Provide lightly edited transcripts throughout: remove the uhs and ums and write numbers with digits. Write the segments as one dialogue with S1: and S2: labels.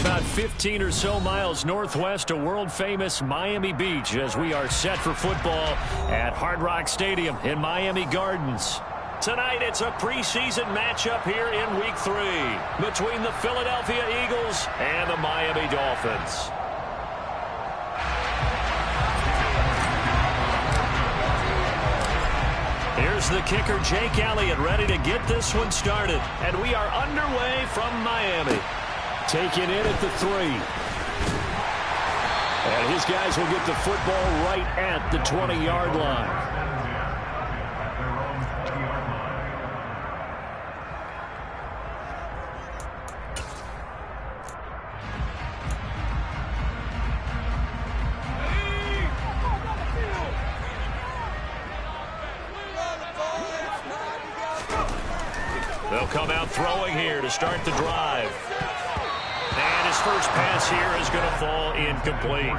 S1: about 15 or so miles northwest of world-famous Miami Beach as we are set for football at Hard Rock Stadium in Miami Gardens. Tonight, it's a preseason matchup here in Week 3 between the Philadelphia Eagles and the Miami Dolphins. Here's the kicker, Jake Elliott, ready to get this one started. And we are underway from Miami. Taken in at the 3. And his guys will get the football right at the 20-yard line. They'll come out throwing here to start the drive. And his first pass here is going to fall incomplete.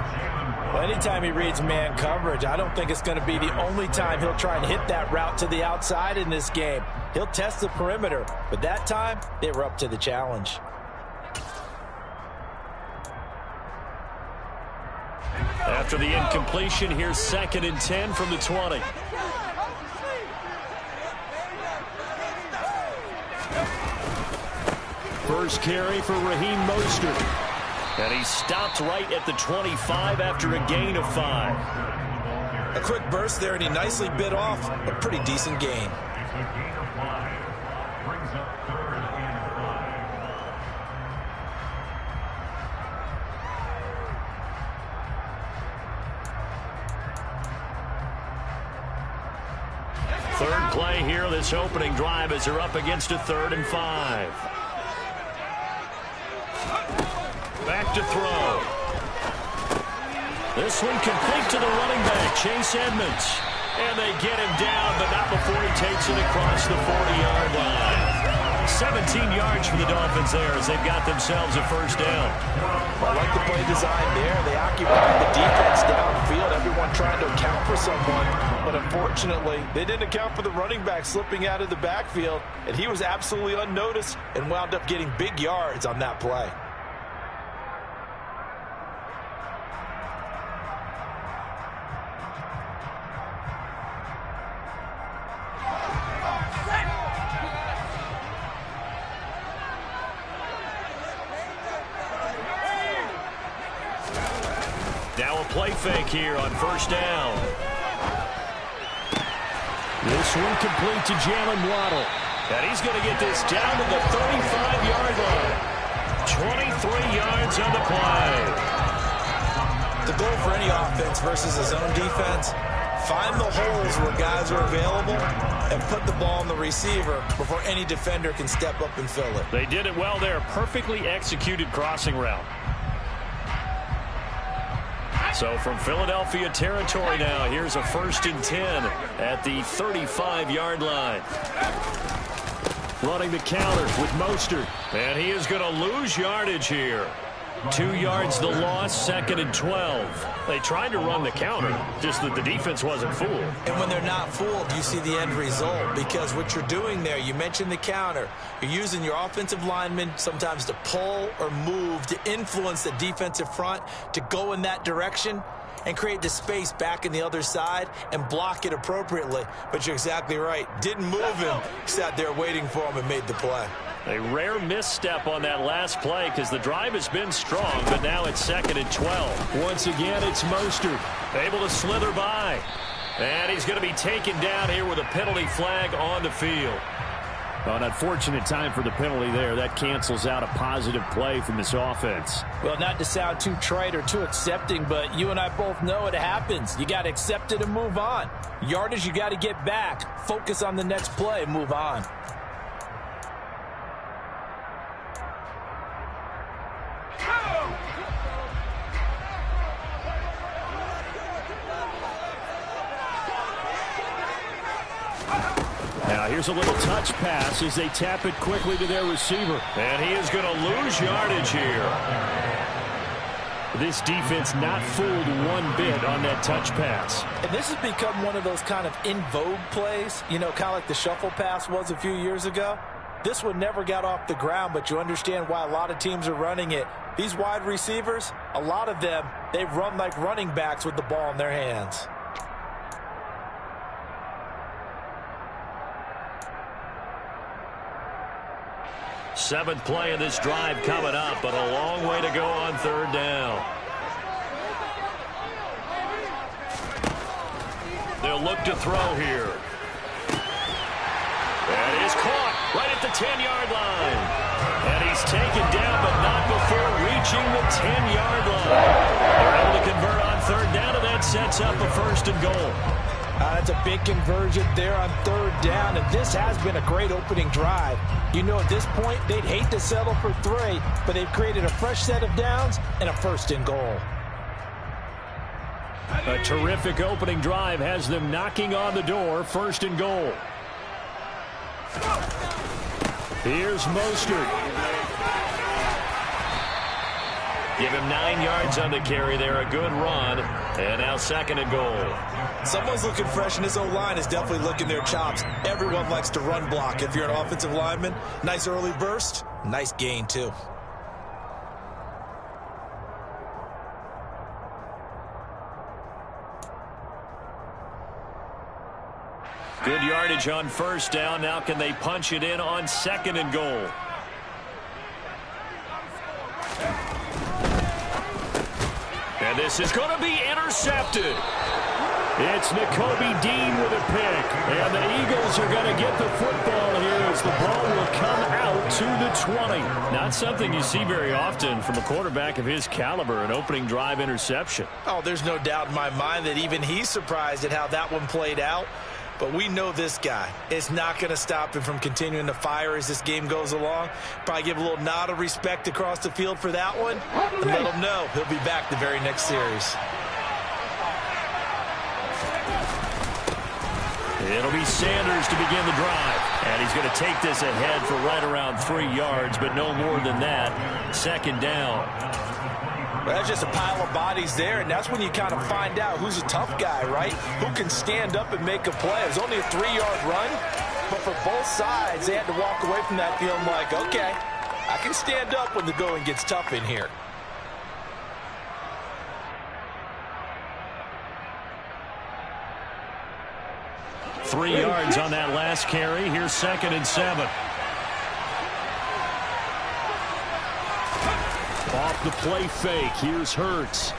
S2: Well, anytime he reads man coverage, I don't think it's going to be the only time he'll try and hit that route to the outside in this game. He'll test the perimeter, but that time they were up to the challenge.
S1: After the incompletion, here's 2nd and 10 from the 20. First carry for Raheem Mostert. And he stopped right at the 25 after a gain of 5.
S2: A quick burst there, and he nicely bit off a pretty decent gain.
S1: Third play here, this opening drive as they're up against a 3rd and 5. Back to throw. This one complete to the running back, Chase Edmonds. And they get him down, but not before he takes it across the 40-yard line. 17 yards for the Dolphins there as they've got themselves a first down.
S2: Well, I like the play design there. They occupied the defense downfield, everyone trying to account for someone. But unfortunately, they didn't account for the running back slipping out of the backfield, and he was absolutely unnoticed and wound up getting big yards on that play.
S1: Now a play fake here on first down. This one complete to Jalen Waddle. And he's going to get this down to the 35-yard line. 23 yards on the play.
S2: The goal for any offense versus a zone defense, find the holes where guys are available and put the ball on the receiver before any defender can step up and fill it.
S1: They did it well there. Perfectly executed crossing route. So from Philadelphia territory now, here's a 1st and 10 at the 35-yard line. Running the counter with Mostert. And he is going to lose yardage here. 2 yards the loss, 2nd and 12. They tried to run the counter, just that the defense wasn't fooled.
S2: And when they're not fooled, you see the end result. Because what you're doing there, you mentioned the counter. You're using your offensive linemen sometimes to pull or move to influence the defensive front to go in that direction and create the space back in the other side and block it appropriately. But you're exactly right. Didn't move him. Sat there waiting for him and made the play.
S1: A rare misstep on that last play because the drive has been strong, but now it's 2nd and 12. Once again, it's Mostert able to slither by. And he's going to be taken down here with a penalty flag on the field. Well, an unfortunate time for the penalty there. That cancels out a positive play from this offense.
S2: Well, not to sound too trite or too accepting, but you and I both know it happens. You got to accept it and move on. Yardage, you got to get back. Focus on the next play and move on.
S1: Now here's a little touch pass as they tap it quickly to their receiver. And he is going to lose yardage here. This defense not fooled one bit on that touch pass.
S2: And this has become one of those kind of in vogue plays, you know, kind of like the shuffle pass was a few years ago. This one never got off the ground, but you understand why a lot of teams are running it. These wide receivers, a lot of them, they run like running backs with the ball in their hands.
S1: Seventh play of this drive coming up, but a long way to go on third down. They'll look to throw here. That is caught right at the 10-yard line. And he's taken down, but not before reaching the 10-yard line. They're able to convert on third down, and that sets up a first and goal.
S2: That's a big conversion there on third down, and this has been a great opening drive. You know, at this point, they'd hate to settle for 3, but they've created a fresh set of downs and a first and goal.
S1: A terrific opening drive has them knocking on the door, first and goal. Here's Mostert. Give him 9 yards on the carry there, a good run, and now second and goal.
S2: Someone's looking fresh, and his O-line is definitely licking their chops. Everyone likes to run block. If you're an offensive lineman, nice early burst, nice gain too.
S1: Good yardage on first down. Now can they punch it in on second and goal? And this is going to be intercepted. It's Nakobe Dean with a pick. And the Eagles are going to get the football here as the ball will come out to the 20. Not something you see very often from a quarterback of his caliber, an opening drive interception.
S2: Oh, there's no doubt in my mind that even he's surprised at how that one played out. But we know this guy. It's not going to stop him from continuing to fire as this game goes along. Probably give a little nod of respect across the field for that one. And let him know he'll be back the very next series.
S1: It'll be Sanders to begin the drive. And he's going to take this ahead for right around 3 yards, but no more than that. Second down.
S2: Well, that's just a pile of bodies there, and that's when you kind of find out who's a tough guy, right? Who can stand up and make a play. It was only a 3-yard run, but for both sides, they had to walk away from that feeling like, okay, I can stand up when the going gets tough in here.
S1: Three yards on that last carry. Here's second and 7. Off the play fake. Here's Hurts.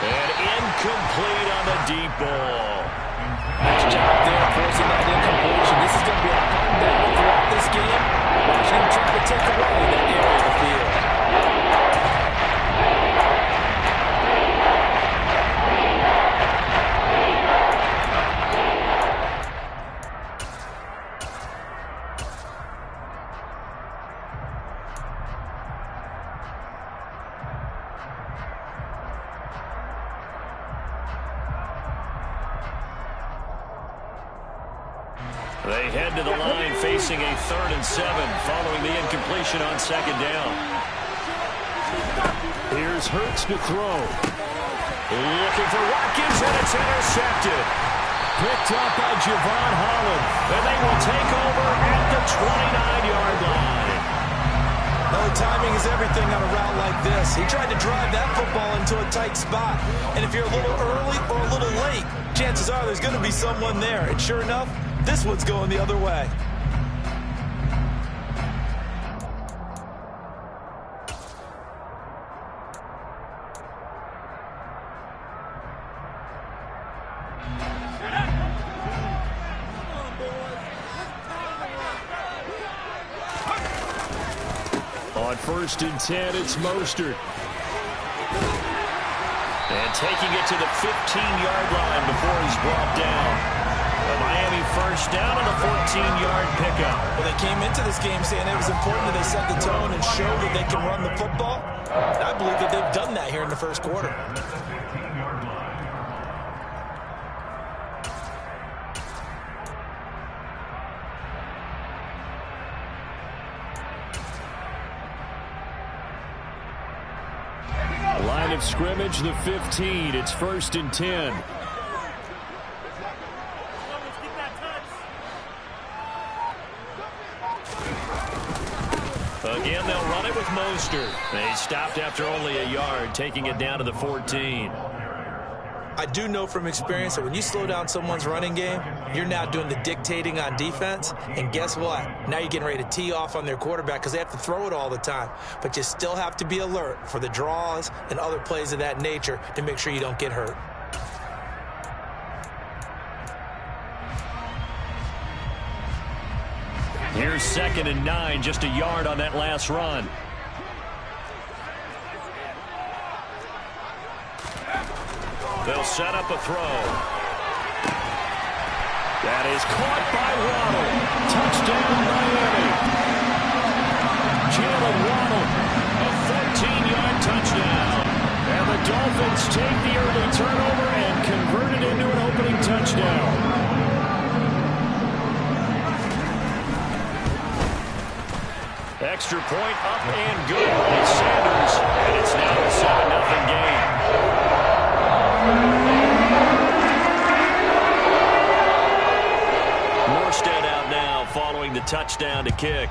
S1: And incomplete on the deep ball.
S2: Nice job there forcing that incompletion. This is going to be a fun battle throughout this game. Watching him try to take away that area of the field.
S1: They head to the line facing a 3rd and 7 following the incompletion on second down. Here's Hurts to throw. Looking for Watkins, and it's intercepted. Picked up by Javon Holland. And they will take over at the 29-yard line.
S2: Well, timing is everything on a route like this. He tried to drive that football into a tight spot. And if you're a little early or a little late, chances are there's going to be someone there. And sure enough, this one's going the other way.
S1: On 1st and 10, it's Mostert. And taking it to the 15-yard line before he's brought down. A Miami first down and a 14-yard pickup.
S2: Well, they came into this game saying it was important that they set the tone and show that they can run the football. And I believe that they've done that here in the first quarter.
S1: Line of scrimmage, the 15. It's 1st and 10. with Mostert. They stopped after only a yard, taking it down to the 14.
S2: I do know from experience that when you slow down someone's running game, you're now doing the dictating on defense. And guess what? Now you're getting ready to tee off on their quarterback because they have to throw it all the time. But you still have to be alert for the draws and other plays of that nature to make sure you don't get hurt.
S1: Here's 2nd and 9, just a yard on that last run. They'll set up a throw. That is caught by Waddle. Touchdown, Miami. Jalen Waddle, a 14-yard touchdown. And the Dolphins take the early turnover and convert it into an opening touchdown. Extra point up and good by Sanders. And it's now a 7-0 game. Morstead out now following the touchdown to kick.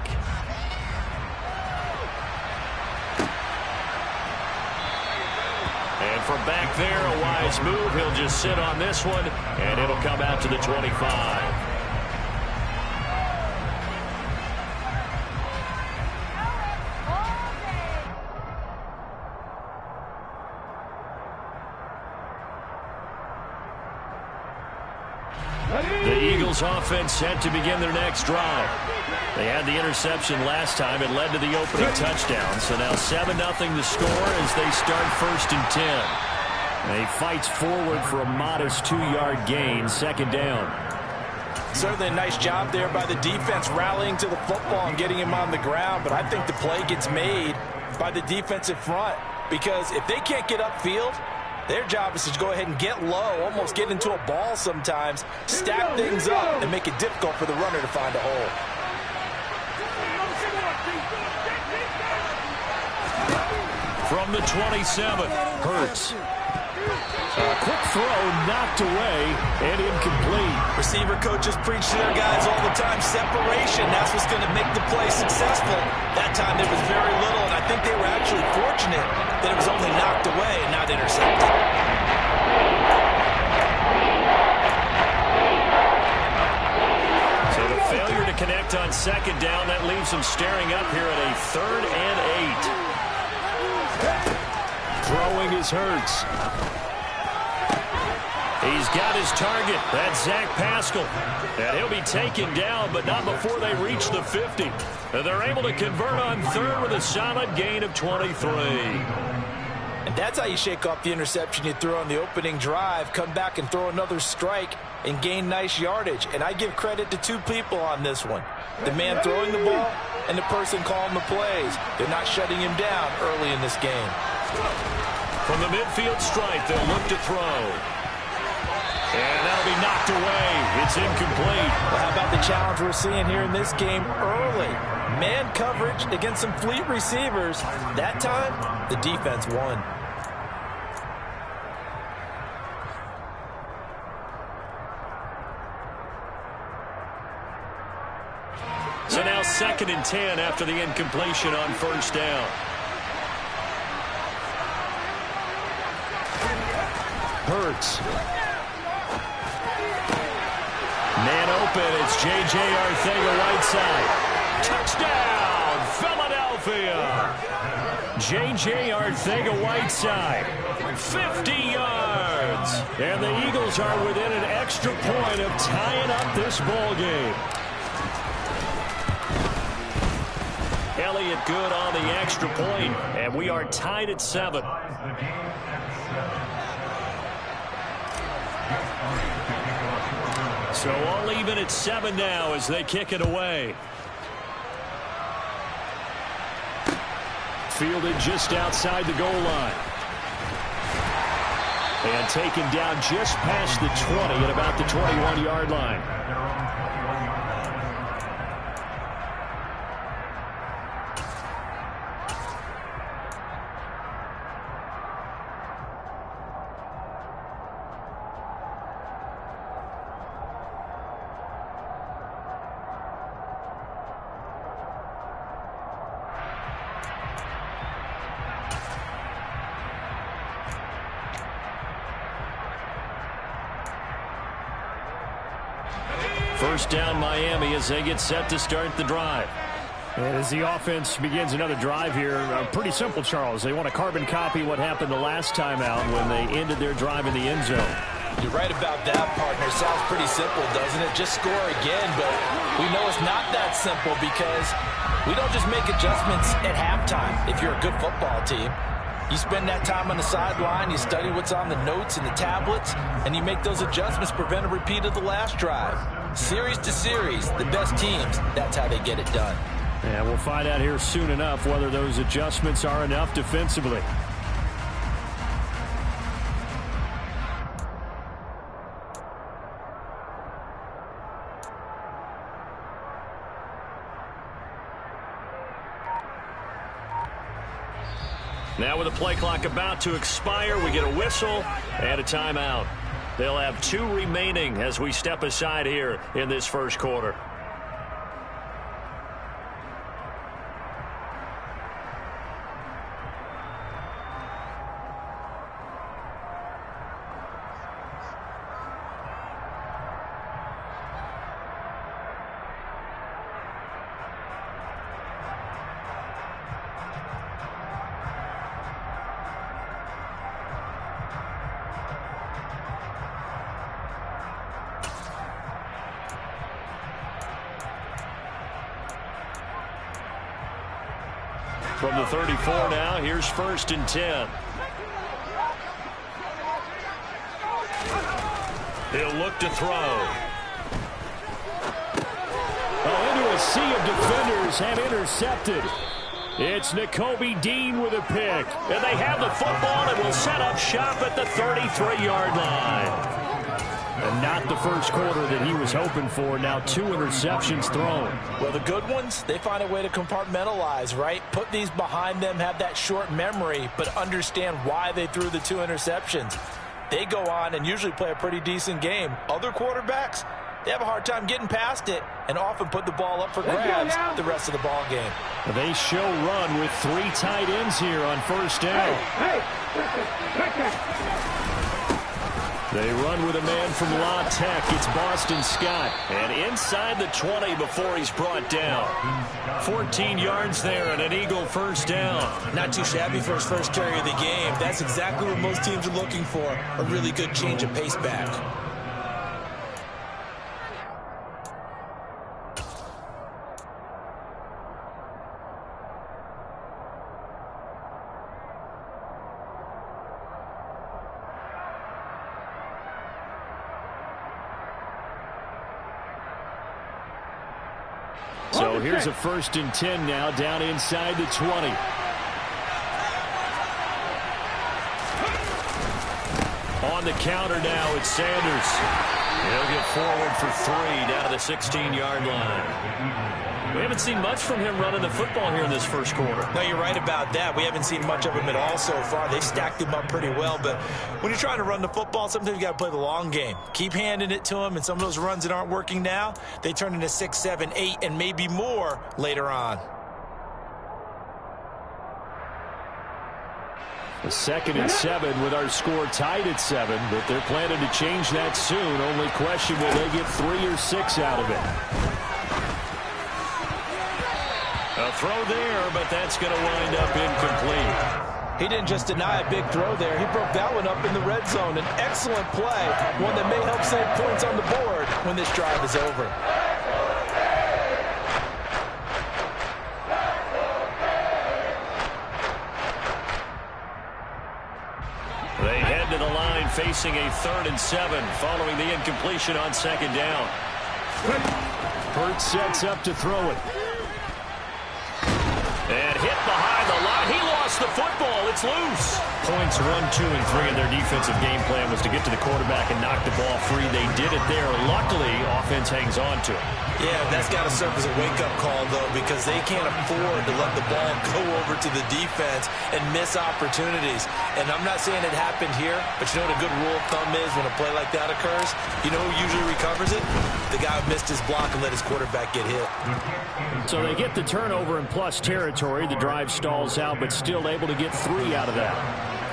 S1: And from back there, a wise move. He'll just sit on this one, and it'll come out to the 25. The Eagles offense set to begin their next drive. They had the interception last time. It led to the opening touchdown. So now 7-0 the score as they start 1st and 10. And he fights forward for a modest 2-yard gain, 2nd down.
S2: Certainly a nice job there by the defense rallying to the football and getting him on the ground. But I think the play gets made by the defensive front because if they can't get upfield, their job is to go ahead and get low, almost get into a ball sometimes, stack things up, and make it difficult for the runner to find a hole.
S1: From the 27, Hurts. A quick throw knocked away and incomplete.
S2: Receiver coaches preach to their guys all the time. Separation, that's what's going to make the play successful. That time there was very little, and I think they were actually fortunate that it was only knocked away and not intercepted.
S1: So the failure to connect on 2nd down, that leaves them staring up here at a 3rd and 8. Throwing is Hurts. He's got his target. That's Zach Pascal. And he'll be taken down, but not before they reach the 50. And they're able to convert on 3rd with a solid gain of 23.
S2: And that's how you shake off the interception you threw on the opening drive, come back and throw another strike and gain nice yardage. And I give credit to 2 people on this one. The man throwing the ball and the person calling the plays. They're not shutting him down early in this game.
S1: From the midfield stripe, they'll look to throw. And that'll be knocked away. It's incomplete.
S2: Well, how about the challenge we're seeing here in this game early? Man coverage against some fleet receivers. That time, the defense won.
S1: So now 2nd and 10 after the incompletion on 1st down. Hurts. Man open, it's J.J. Arcega-Whiteside. Touchdown, Philadelphia! J.J. Arcega-Whiteside, 50 yards. And the Eagles are within an extra point of tying up this ball game. Elliott good on the extra point, and we are tied at 7. So all even at 7 now as they kick it away. Fielded just outside the goal line. And taken down just past the 20 at about the 21-yard line. First down Miami as they get set to start the drive.
S3: And as the offense begins another drive here, pretty simple, Charles. They want to carbon copy what happened the last time out when they ended their drive in the end zone.
S2: You're right about that, partner. Sounds pretty simple, doesn't it? Just score again, but we know it's not that simple because we don't just make adjustments at halftime if you're a good football team. You spend that time on the sideline, you study what's on the notes and the tablets, and you make those adjustments, prevent a repeat of the last drive. Series to series, the best teams, that's how they get it done.
S3: And we'll find out here soon enough whether those adjustments are enough defensively.
S1: Now with the play clock about to expire, we get a whistle and a timeout. They'll have 2 remaining as we step aside here in this first quarter. From the 34 now, here's 1st and 10. He'll look to throw.
S3: Into a sea of defenders have intercepted. It's Nakobe Dean with a pick.
S1: And they have the football and will set up shop at the 33-yard line.
S3: And not the first quarter that he was hoping for. Now 2 interceptions thrown.
S2: Well, the good ones, they find a way to compartmentalize, right? Put these behind them, have that short memory, but understand why they threw the 2 interceptions. They go on and usually play a pretty decent game. Other quarterbacks, they have a hard time getting past it and often put the ball up for grabs the rest of the ball game.
S3: They show run with 3 tight ends here on first down. They run with a man from La Tech. It's Boston Scott.
S1: And inside the 20 before he's brought down. 14 yards there and an Eagle first down.
S2: Not too shabby for his first carry of the game. That's exactly what most teams are looking for. A really good change of pace back.
S3: So here's a 1st and 10 now down inside the 20.
S1: On the counter now, it's Sanders. He'll get forward for 3 down to the 16-yard line. We haven't seen much from him running the football here in this first quarter.
S2: No, you're right about that. We haven't seen much of him at all so far. They've stacked him up pretty well, but when you're trying to run the football, sometimes you got to play the long game. Keep handing it to him, and some of those runs that aren't working now, they turn into 6, 7, 8, and maybe more later on.
S3: A 2nd and 7 with our score tied at 7, but they're planning to change that soon. Only question, will they get 3 or 6 out of it?
S1: A throw there, but that's going to wind up incomplete.
S2: He didn't just deny a big throw there. He broke that one up in the red zone. An excellent play, one that may help save points on the board when this drive is over.
S1: They head to the line facing a 3rd and 7 following the incompletion on 2nd down.
S3: Hurt sets up to throw it.
S1: And hit behind the line. He lost the football. It's loose.
S3: Points 1, 2, and 3 in their defensive game plan was to get to the quarterback and knock the ball free. They did it there. Luckily, offense hangs on to it.
S2: Yeah, that's got to serve as a wake-up call, though, because they can't afford to let the ball go over to the defense and miss opportunities. And I'm not saying it happened here, but you know what a good rule of thumb is when a play like that occurs? You know who usually recovers it? The guy who missed his block and let his quarterback get hit.
S3: So they get the turnover in plus territory. The drive stalls out, but still able to get 3 out of that.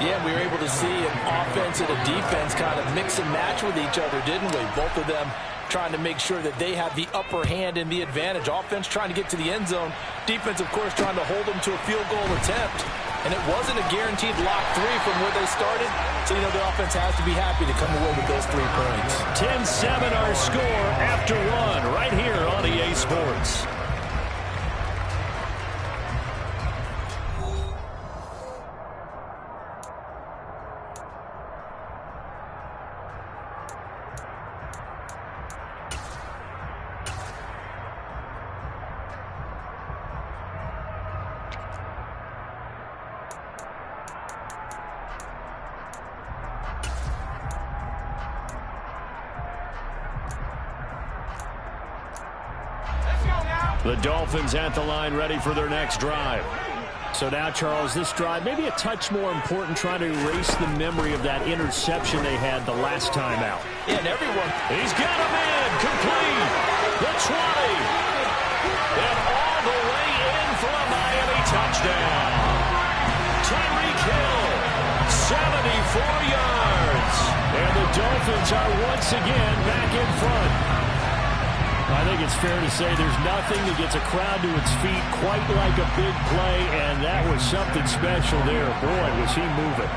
S2: Yeah, we were able to see an offense and a defense kind of mix and match with each other, didn't we? Both of them trying to make sure that they have the upper hand and the advantage. Offense trying to get to the end zone. Defense, of course, trying to hold them to a field goal attempt. And it wasn't a guaranteed lock 3 from where they started. So, the offense has to be happy to come away with those 3 points.
S1: 10-7 our score after 1 right here on EA Sports. The Dolphins at the line ready for their next drive. So now, Charles, this drive maybe a touch more important, trying to erase the memory of that interception they had the last time out.
S2: Yeah, and everyone.
S1: He's got him in. Complete. The 20. And all the way in for a Miami touchdown. Tyreek Hill, 74 yards. And the Dolphins are once again back in front. I think it's fair to say there's nothing that gets a crowd to its feet quite like a big play, and that was something special there. Boy, was he moving.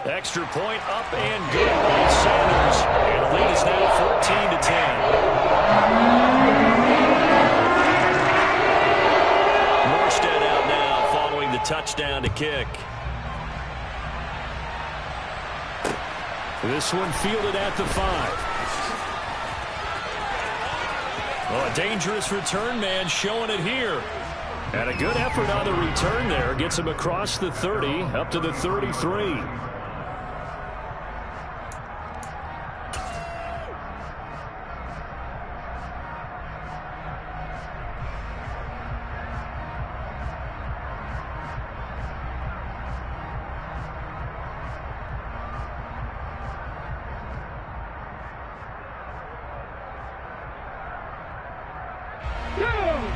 S1: Extra point up and good by Sanders. And the lead is now 14-10. Morstead out now following the touchdown to kick. This one fielded at the 5. Oh, a dangerous return man showing it here. And a good effort on the return there. Gets him across the 30, up to the 33.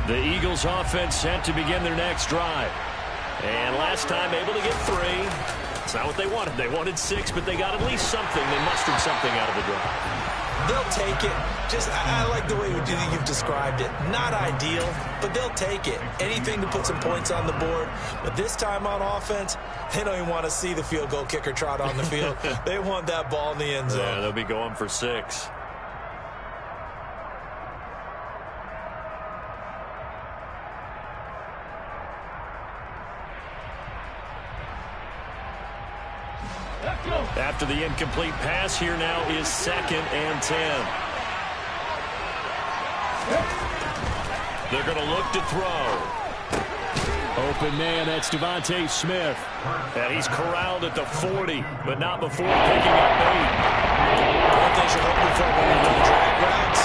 S1: The Eagles offense set to begin their next drive. And last time able to get 3. It's not what they wanted. They wanted 6, but they got at least something. They mustered something out of the drive.
S2: They'll take it. I like the way you've described it. Not ideal, but they'll take it. Anything to put some points on the board. But this time on offense, they don't even want to see the field goal kicker trot on the field. They want that ball in the end zone.
S1: Yeah, they'll be going for 6. After the incomplete pass, here now is 2nd and 10. They're going to look to throw. Open man, that's Devontae Smith. And he's corralled at the 40, but not before picking up 8.
S2: One thing you're hoping for when you run drag routes,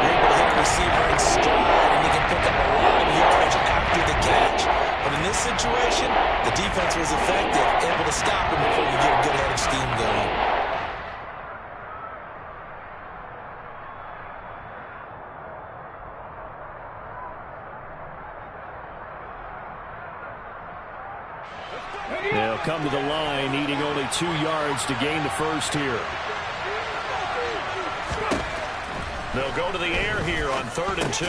S2: you're able to hit a receiver in stride, and you can pick up a lot of yardage after the catch. But in this situation, the defense was effective, able to stop him before you get a good head of steam going.
S1: They'll come to the line, needing only 2 yards to gain the first here. They'll go to the air here on 3rd and 2.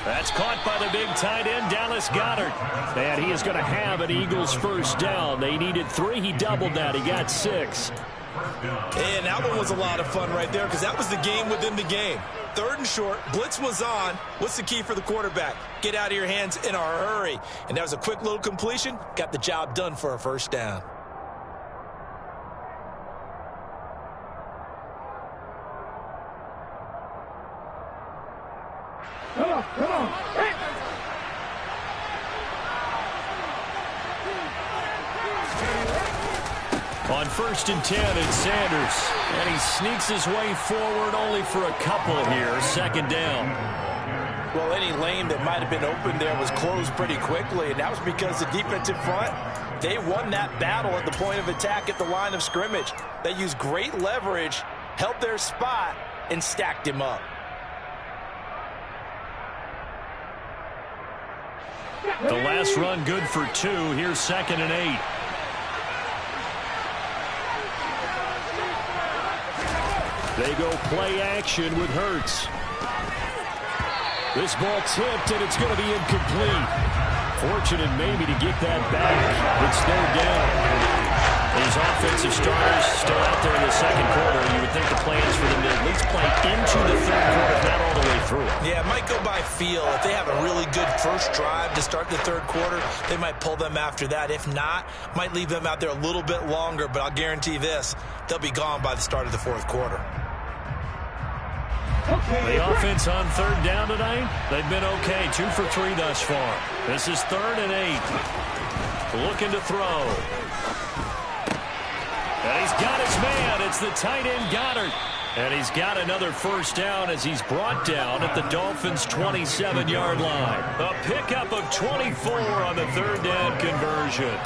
S1: That's caught by the big tight end, Dallas Goedert. And he is going to have an Eagles first down. They needed 3. He doubled that. He got 6.
S2: And that one was a lot of fun right there because that was the game within the game. 3rd and short, blitz was on. What's the key for the quarterback? Get out of your hands in a hurry. And that was a quick little completion. Got the job done for a first down.
S4: Come on. Hey.
S1: On 1st and 10, it's Sanders. And he sneaks his way forward only for a couple here. 2nd down.
S2: Well, any lane that might have been open there was closed pretty quickly, and that was because the defensive front, they won that battle at the point of attack at the line of scrimmage. They used great leverage, held their spot, and stacked him up.
S1: The last run good for 2. Here's 2nd and 8.
S3: They go play action with Hurts. This ball tipped, and it's going to be incomplete. Fortunate maybe to get that back. It's third down.
S1: These offensive starters still out there in the second quarter. You would think the plan is for them to at least play into the third quarter, if not all the way through it.
S2: Yeah, it might go by feel. If they have a really good first drive to start the third quarter, they might pull them after that. If not, might leave them out there a little bit longer, but I'll guarantee this, they'll be gone by the start of the fourth quarter.
S1: The offense on third down tonight, they've been okay. 2 for 3 thus far. This is 3rd and 8. Looking to throw. And he's got his man. It's the tight end Goddard. And he's got another first down as he's brought down at the Dolphins' 27-yard line. A pickup of 24 on the third down conversion.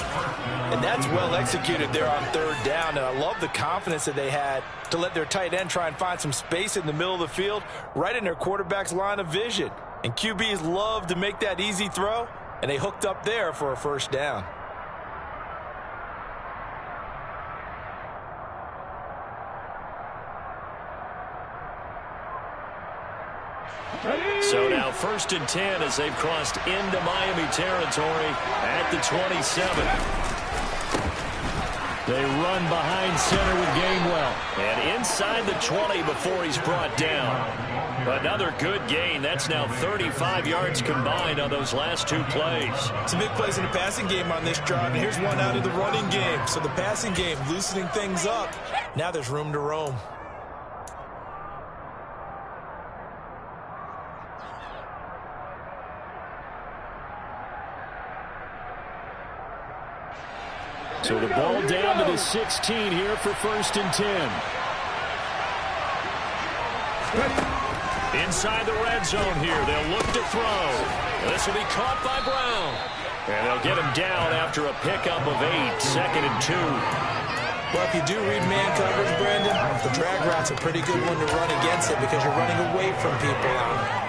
S2: And that's well executed there on third down. And I love the confidence that they had to let their tight end try and find some space in the middle of the field, right in their quarterback's line of vision. And QBs love to make that easy throw, and they hooked up there for a first down.
S1: So now 1st and 10 as they've crossed into Miami territory at the 27.
S3: They run behind center with Gainwell.
S1: And inside the 20 before he's brought down. Another good gain. That's now 35 yards combined on those last 2 plays.
S2: Some big plays in the passing game on this drive, and here's one out of the running game. So the passing game loosening things up. Now there's room to roam.
S3: So the ball down to the 16 here for 1st and 10.
S1: Inside the red zone here. They'll look to throw. This will be caught by Brown. And they'll get him down after a pickup of 8. 2nd and 2.
S2: Well, if you do read man coverage, Brandon, the drag route's a pretty good one to run against it because you're running away from people out.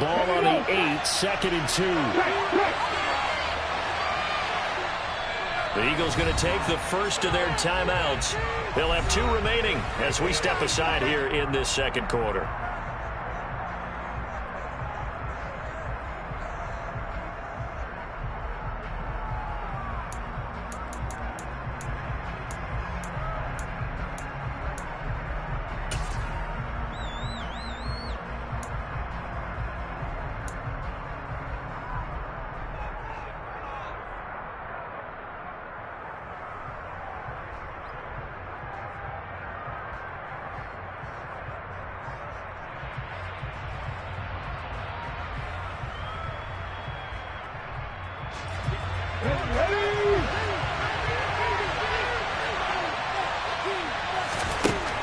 S3: Ball on the 8, 2nd and 2.
S1: The Eagles going to take the first of their timeouts. They'll have 2 remaining as we step aside here in this second quarter.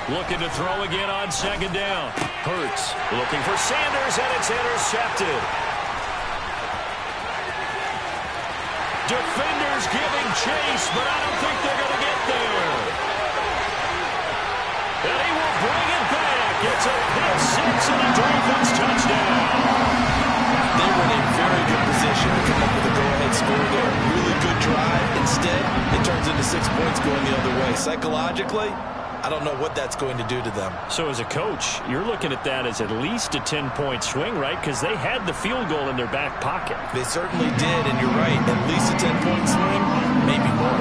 S1: Looking to throw again on 2nd down. Hurts looking for Sanders, and it's intercepted. Defenders giving chase, but I don't think they're going to get there. And he will bring it back. It's a pick 6 and a Dolphins touchdown.
S2: They were in a very good position to come up with a go-ahead score there. Really good drive. Instead, it turns into 6 points going the other way. Psychologically, I don't know what that's going to do to them.
S1: So as a coach, you're looking at that as at least a 10-point swing, right? Because they had the field goal in their back pocket.
S2: They certainly did, and you're right. At least a 10-point swing, maybe more.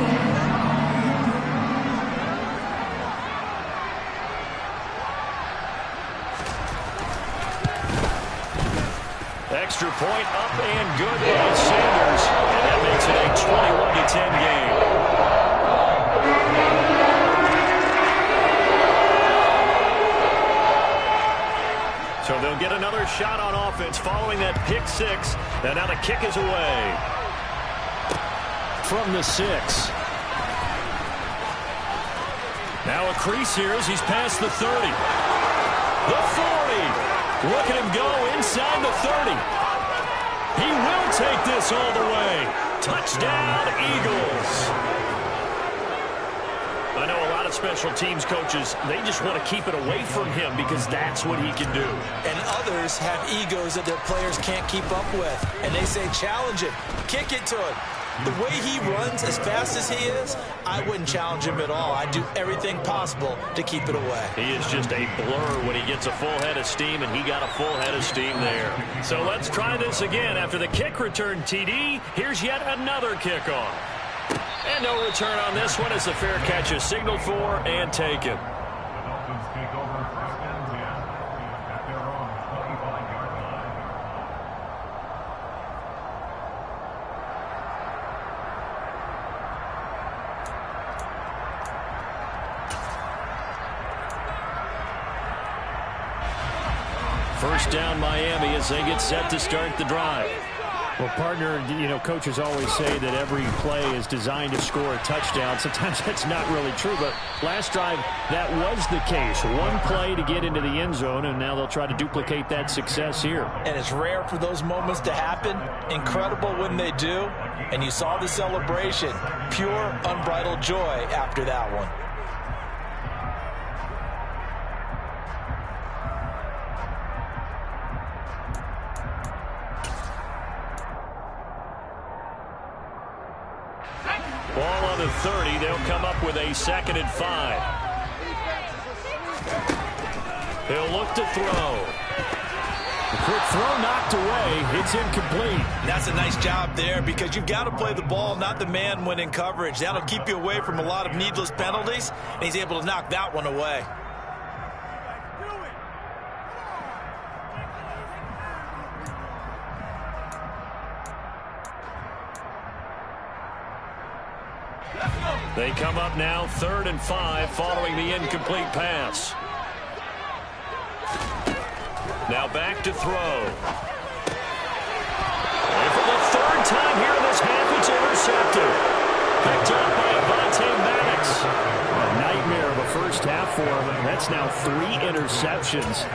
S1: Extra point up and good by Sanders. And that makes it a 21-10 game. So they'll get another shot on offense following that pick 6. And now the kick is away.
S3: From the 6.
S1: Now a crease here as he's past the 30. The 40. Look at him go inside the 30. He will take this all the way. Touchdown, Eagles. I know a lot of special teams coaches, they just want to keep it away from him because that's what he can do.
S2: And others have egos that their players can't keep up with. And they say, challenge him, kick it to him. The way he runs as fast as he is, I wouldn't challenge him at all. I'd do everything possible to keep it away.
S1: He is just a blur when he gets a full head of steam, and he got a full head of steam there. So let's try this again. After the kick return TD, here's yet another kickoff. And no return on this one as the fair catch is signaled for and taken. First down Miami as they get set to start the drive.
S3: Well, partner, coaches always say that every play is designed to score a touchdown. Sometimes that's not really true, but last drive, that was the case. One play to get into the end zone, and now they'll try to duplicate that success here.
S2: And it's rare for those moments to happen. Incredible when they do. And you saw the celebration. Pure, unbridled joy after that one.
S1: Ball on the 30. They'll come up with a 2nd and 5. He'll look to throw.
S3: The quick throw knocked away. It's incomplete.
S2: That's a nice job there because you've got to play the ball, not the man when in coverage. That'll keep you away from a lot of needless penalties, and he's able to knock that one away.
S1: They come up now 3rd and 5 following the incomplete pass. Now back to throw. And for the 3rd time here in this half, it's intercepted. Picked up by Avonte Maddox.
S3: A nightmare of a first half for him. That's now 3 interceptions.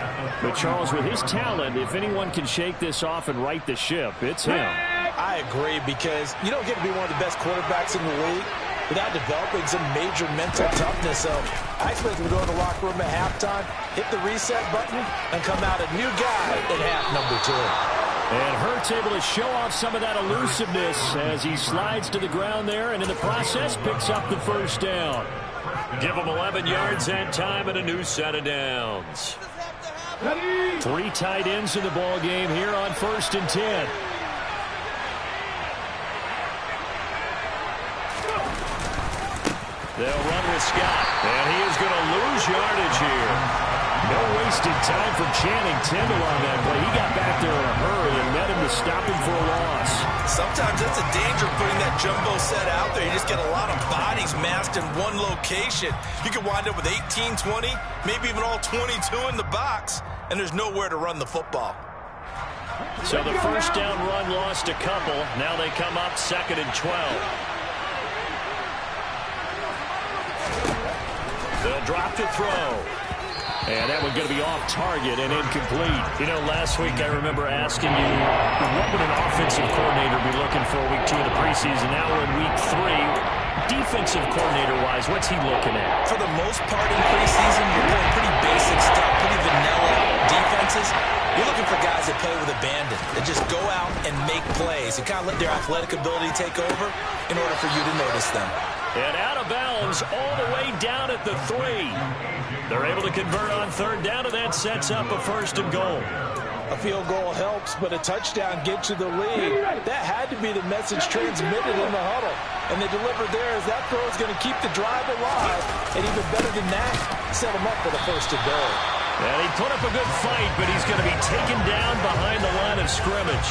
S3: But Charles, with his talent, if anyone can shake this off and right the ship, it's him.
S2: I agree because you don't get to be one of the best quarterbacks in the league without developing some major mental toughness. So I expect him to go in the locker room at halftime, hit the reset button, and come out a new guy in half number 2.
S3: And Hurts able to show off some of that elusiveness as he slides to the ground there and in the process picks up the first down.
S1: Give him 11 yards that time and a new set of downs.
S3: 3 tight ends in the ball game here on 1st and 10.
S1: They'll run with Scott, and he is going to lose yardage here.
S3: No wasted time from Channing Tindall on that play. He got back there in a hurry and met him to stop him for a loss.
S2: Sometimes that's a danger putting that jumbo set out there. You just get a lot of bodies massed in one location. You could wind up with 18, 20, maybe even all 22 in the box, and there's nowhere to run the football.
S1: So the first down run lost a couple. Now they come up 2nd and 12. They'll drop to throw.
S3: And that one's going to be off target and incomplete.
S1: You know, last week I remember asking you, what would an offensive coordinator be looking for week 2 of the preseason? Now we're in week 3. Defensive coordinator-wise, what's he looking at?
S2: For the most part in preseason, you're playing pretty basic stuff, pretty vanilla defenses. You're looking for guys that play with abandon, that just go out and make plays and kind of let their athletic ability take over in order for you to notice them.
S1: And out of bounds all the way down at the 3. They're able to convert on 3rd down, and that sets up a 1st and goal.
S2: A field goal helps, but a touchdown gets you the lead. That had to be the message transmitted in the huddle. And they delivered there as that throw is going to keep the drive alive. And even better than that, set them up for the 1st and goal.
S1: And he put up a good fight, but he's going to be taken down behind the line of scrimmage.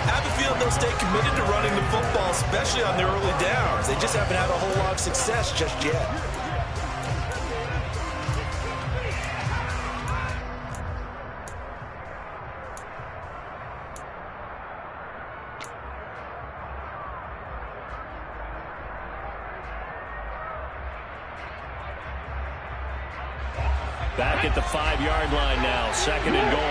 S2: I have a feeling they'll stay committed to running the football, especially on their early downs. They just haven't had a whole lot of success just yet.
S1: Back at the 5-yard line now, 2nd and goal.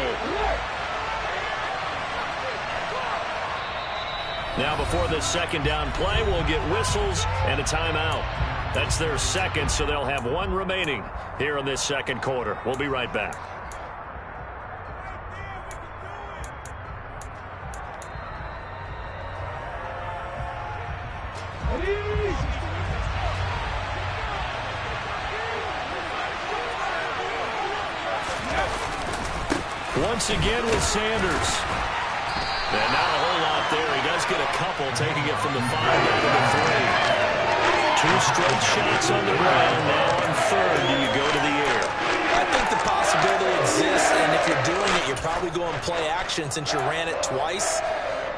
S1: Now before this 2nd down play, we'll get whistles and a timeout. That's It's their second, so they'll have one remaining here in this second quarter. We'll be right back. Once again with Sanders. And not a whole lot there. He does get a couple, taking it from the 5 down to the 3. 2 straight shots on the ground. Now on third, do you go to the air?
S2: I think the possibility exists, and if you're doing it, you're probably going play action since you ran it twice.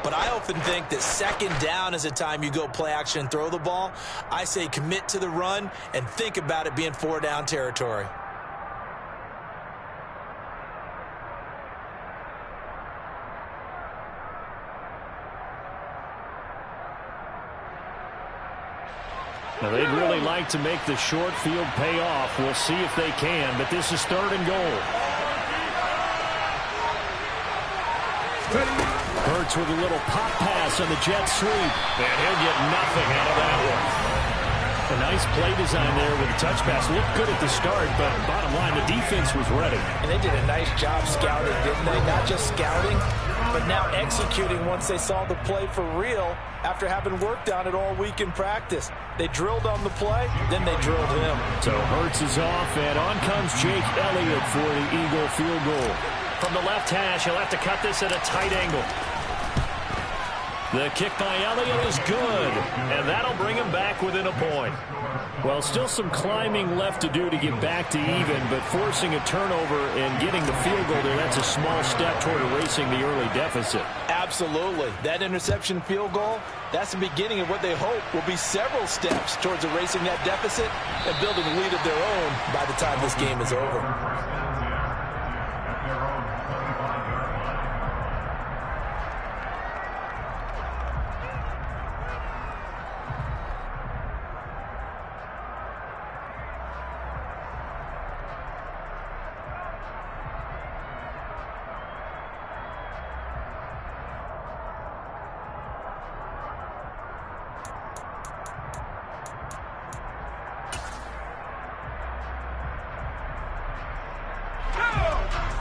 S2: But I often think that second down is a time you go play action and throw the ball. I say commit to the run and think about it being 4 down territory.
S3: Now, they'd really like to make the short field pay off. We'll see if they can, but this is 3rd and goal. Hurts with a little pop pass on the jet sweep.
S1: And he'll get nothing out of that one.
S3: A nice play design there with a touch pass. Looked good at the start, but bottom line, the defense was ready.
S2: And they did a nice job scouting, didn't they? Not just scouting, but now executing once they saw the play for real after having worked on it all week in practice. They drilled on the play, then they drilled him.
S3: So Hurts is off, and on comes Jake Elliott for the Eagle field goal.
S1: From the left hash, he'll have to cut this at a tight angle. The kick by Elliott is good, and that'll bring him back within a point.
S3: Well, still some climbing left to do to get back to even, but forcing a turnover and getting the field goal there, that's a small step toward erasing the early deficit.
S2: Absolutely. That interception field goal, that's the beginning of what they hope will be several steps towards erasing that deficit and building a lead of their own by the time this game is over.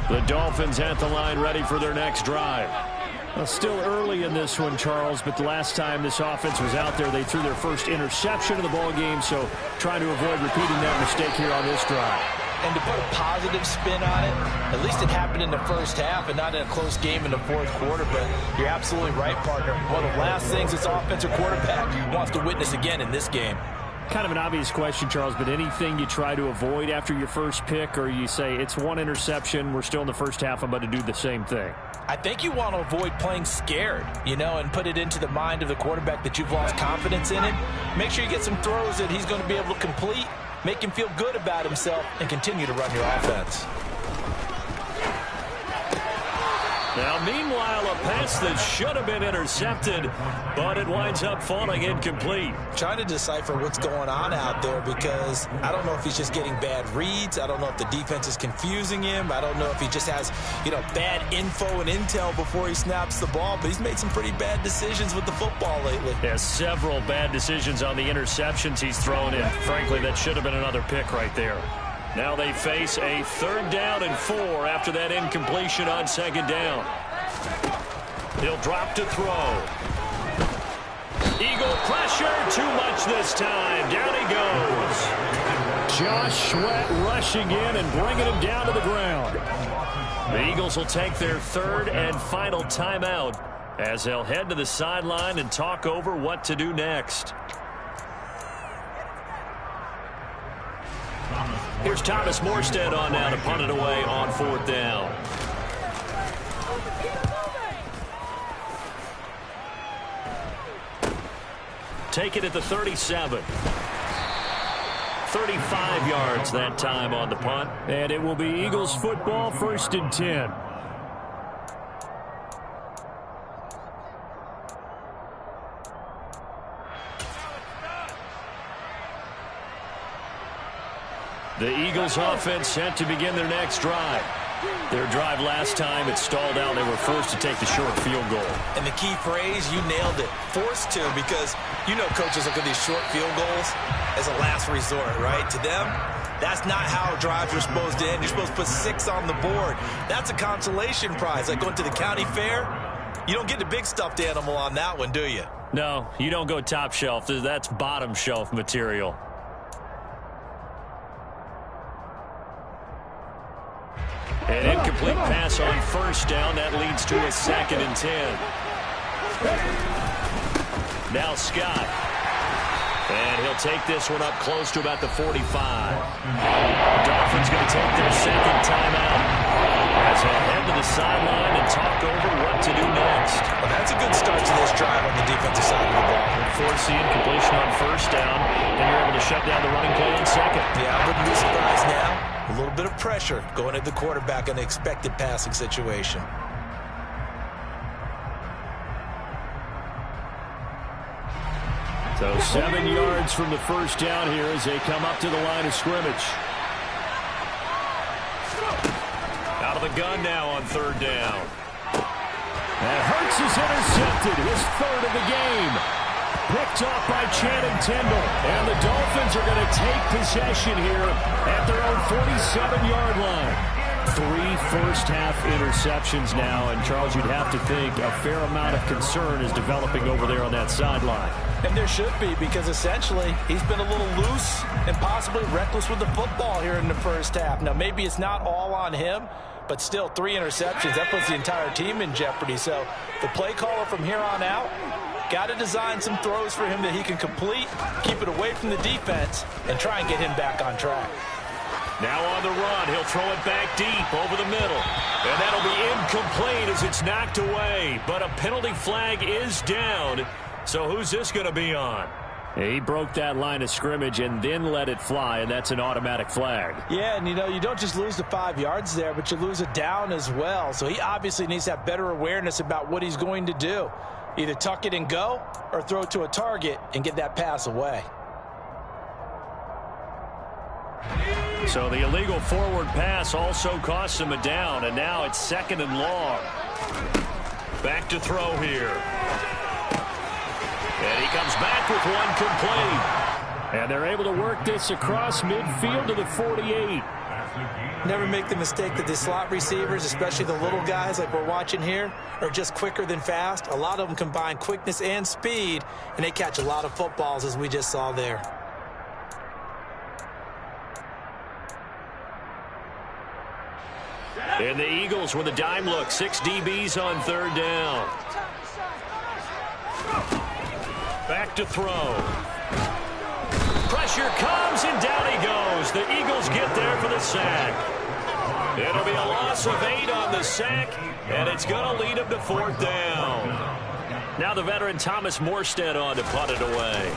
S3: The Dolphins at the line ready for their next drive. Well, still early in this one, Charles, but the last time this offense was out there, they threw their first interception of the ball game, so trying to avoid repeating that mistake here on this drive.
S2: And to put a positive spin on it, at least it happened in the first half and not in a close game in the fourth quarter, but you're absolutely right, partner. One of the last things this offensive quarterback wants to witness again in this game.
S3: Kind of an obvious question, Charles, but anything you try to avoid after your first pick, or you say it's one interception, we're still in the first half, I'm about to do the same thing?
S2: I think you want to avoid playing scared, and put it into the mind of the quarterback that you've lost confidence in him. Make sure you get some throws that he's going to be able to complete, make him feel good about himself, and continue to run your offense.
S1: Now, meanwhile, a pass that should have been intercepted, but it winds up falling incomplete.
S2: Trying to decipher what's going on out there because I don't know if he's just getting bad reads. I don't know if the defense is confusing him. I don't know if he just has, bad info and intel before he snaps the ball. But he's made some pretty bad decisions with the football lately.
S1: Has several bad decisions on the interceptions he's thrown in. Frankly, that should have been another pick right there. Now they face a 3rd down and 4 after that incompletion on 2nd down. He'll drop to throw. Eagle pressure, too much this time. Down he goes.
S3: Josh Sweat rushing in and bringing him down to the ground.
S1: The Eagles will take their 3rd and final timeout as they'll head to the sideline and talk over what to do next. Here's Thomas Morstead on now to punt it away on 4th down. Take it at the 37. 35 yards that time on the punt.
S3: And it will be Eagles football, 1st and 10. The Eagles offense set to begin their next drive. Their drive last time, it stalled out. They were forced to take the short field goal.
S2: And the key phrase, you nailed it, forced to, because you know coaches look at these short field goals as a last resort, right? To them, that's not how drives are supposed to end. You're supposed to put 6 on the board. That's a consolation prize, like going to the county fair. You don't get the big stuffed animal on that one, do you?
S3: No, you don't go top shelf. That's bottom shelf material. An incomplete pass on first down. That leads to a 2nd and 10. Now Scott. And he'll take this one up close to about the 45. Dolphins going to take their 2nd timeout as they head to the sideline and talk over what to do next.
S2: Well, that's a good start to this drive on the defensive side of the ball.
S3: Force the incompletion on first down, and you're able to shut down the running play on 2nd.
S2: Yeah, I wouldn't be surprised now. A little bit of pressure going at the quarterback in an expected passing situation.
S3: So 7 yards from the first down here as they come up to the line of scrimmage. Out of the gun now on 3rd down. And Hurts is intercepted, his 3rd of the game. Picked off by Channing Tindall. And the Dolphins are going to take possession here at their own 47-yard line. 3 first-half interceptions now. And, Charles, you'd have to think a fair amount of concern is developing over there on that sideline.
S2: And there should be, because essentially he's been a little loose and possibly reckless with the football here in the first half. Now, maybe it's not all on him, but still 3 interceptions. That puts the entire team in jeopardy. So the play caller from here on out got to design some throws for him that he can complete, keep it away from the defense, and try and get him back on track.
S3: Now on the run, he'll throw it back deep over the middle. And that'll be incomplete as it's knocked away. But a penalty flag is down. So who's this going to be on? He broke that line of scrimmage and then let it fly, and that's an automatic flag.
S2: Yeah, and you don't just lose the 5 yards there, but you lose it down as well. So he obviously needs to have better awareness about what he's going to do. Either tuck it and go or throw it to a target and get that pass away.
S3: So the illegal forward pass also costs him a down, and now it's 2nd and long. Back to throw here. And he comes back with one complete. And they're able to work this across midfield to the 48.
S2: Never make the mistake that the slot receivers, especially the little guys like we're watching here, are just quicker than fast. A lot of them combine quickness and speed, and they catch a lot of footballs, as we just saw there.
S3: And the Eagles with a dime look. 6 DBs on 3rd down. Back to throw. Pressure comes, and down he goes. The Eagles get there for the sack. It'll be a loss of 8 on the sack, and it's going to lead him to 4th down. Now the veteran Thomas Morstead on to punt it away.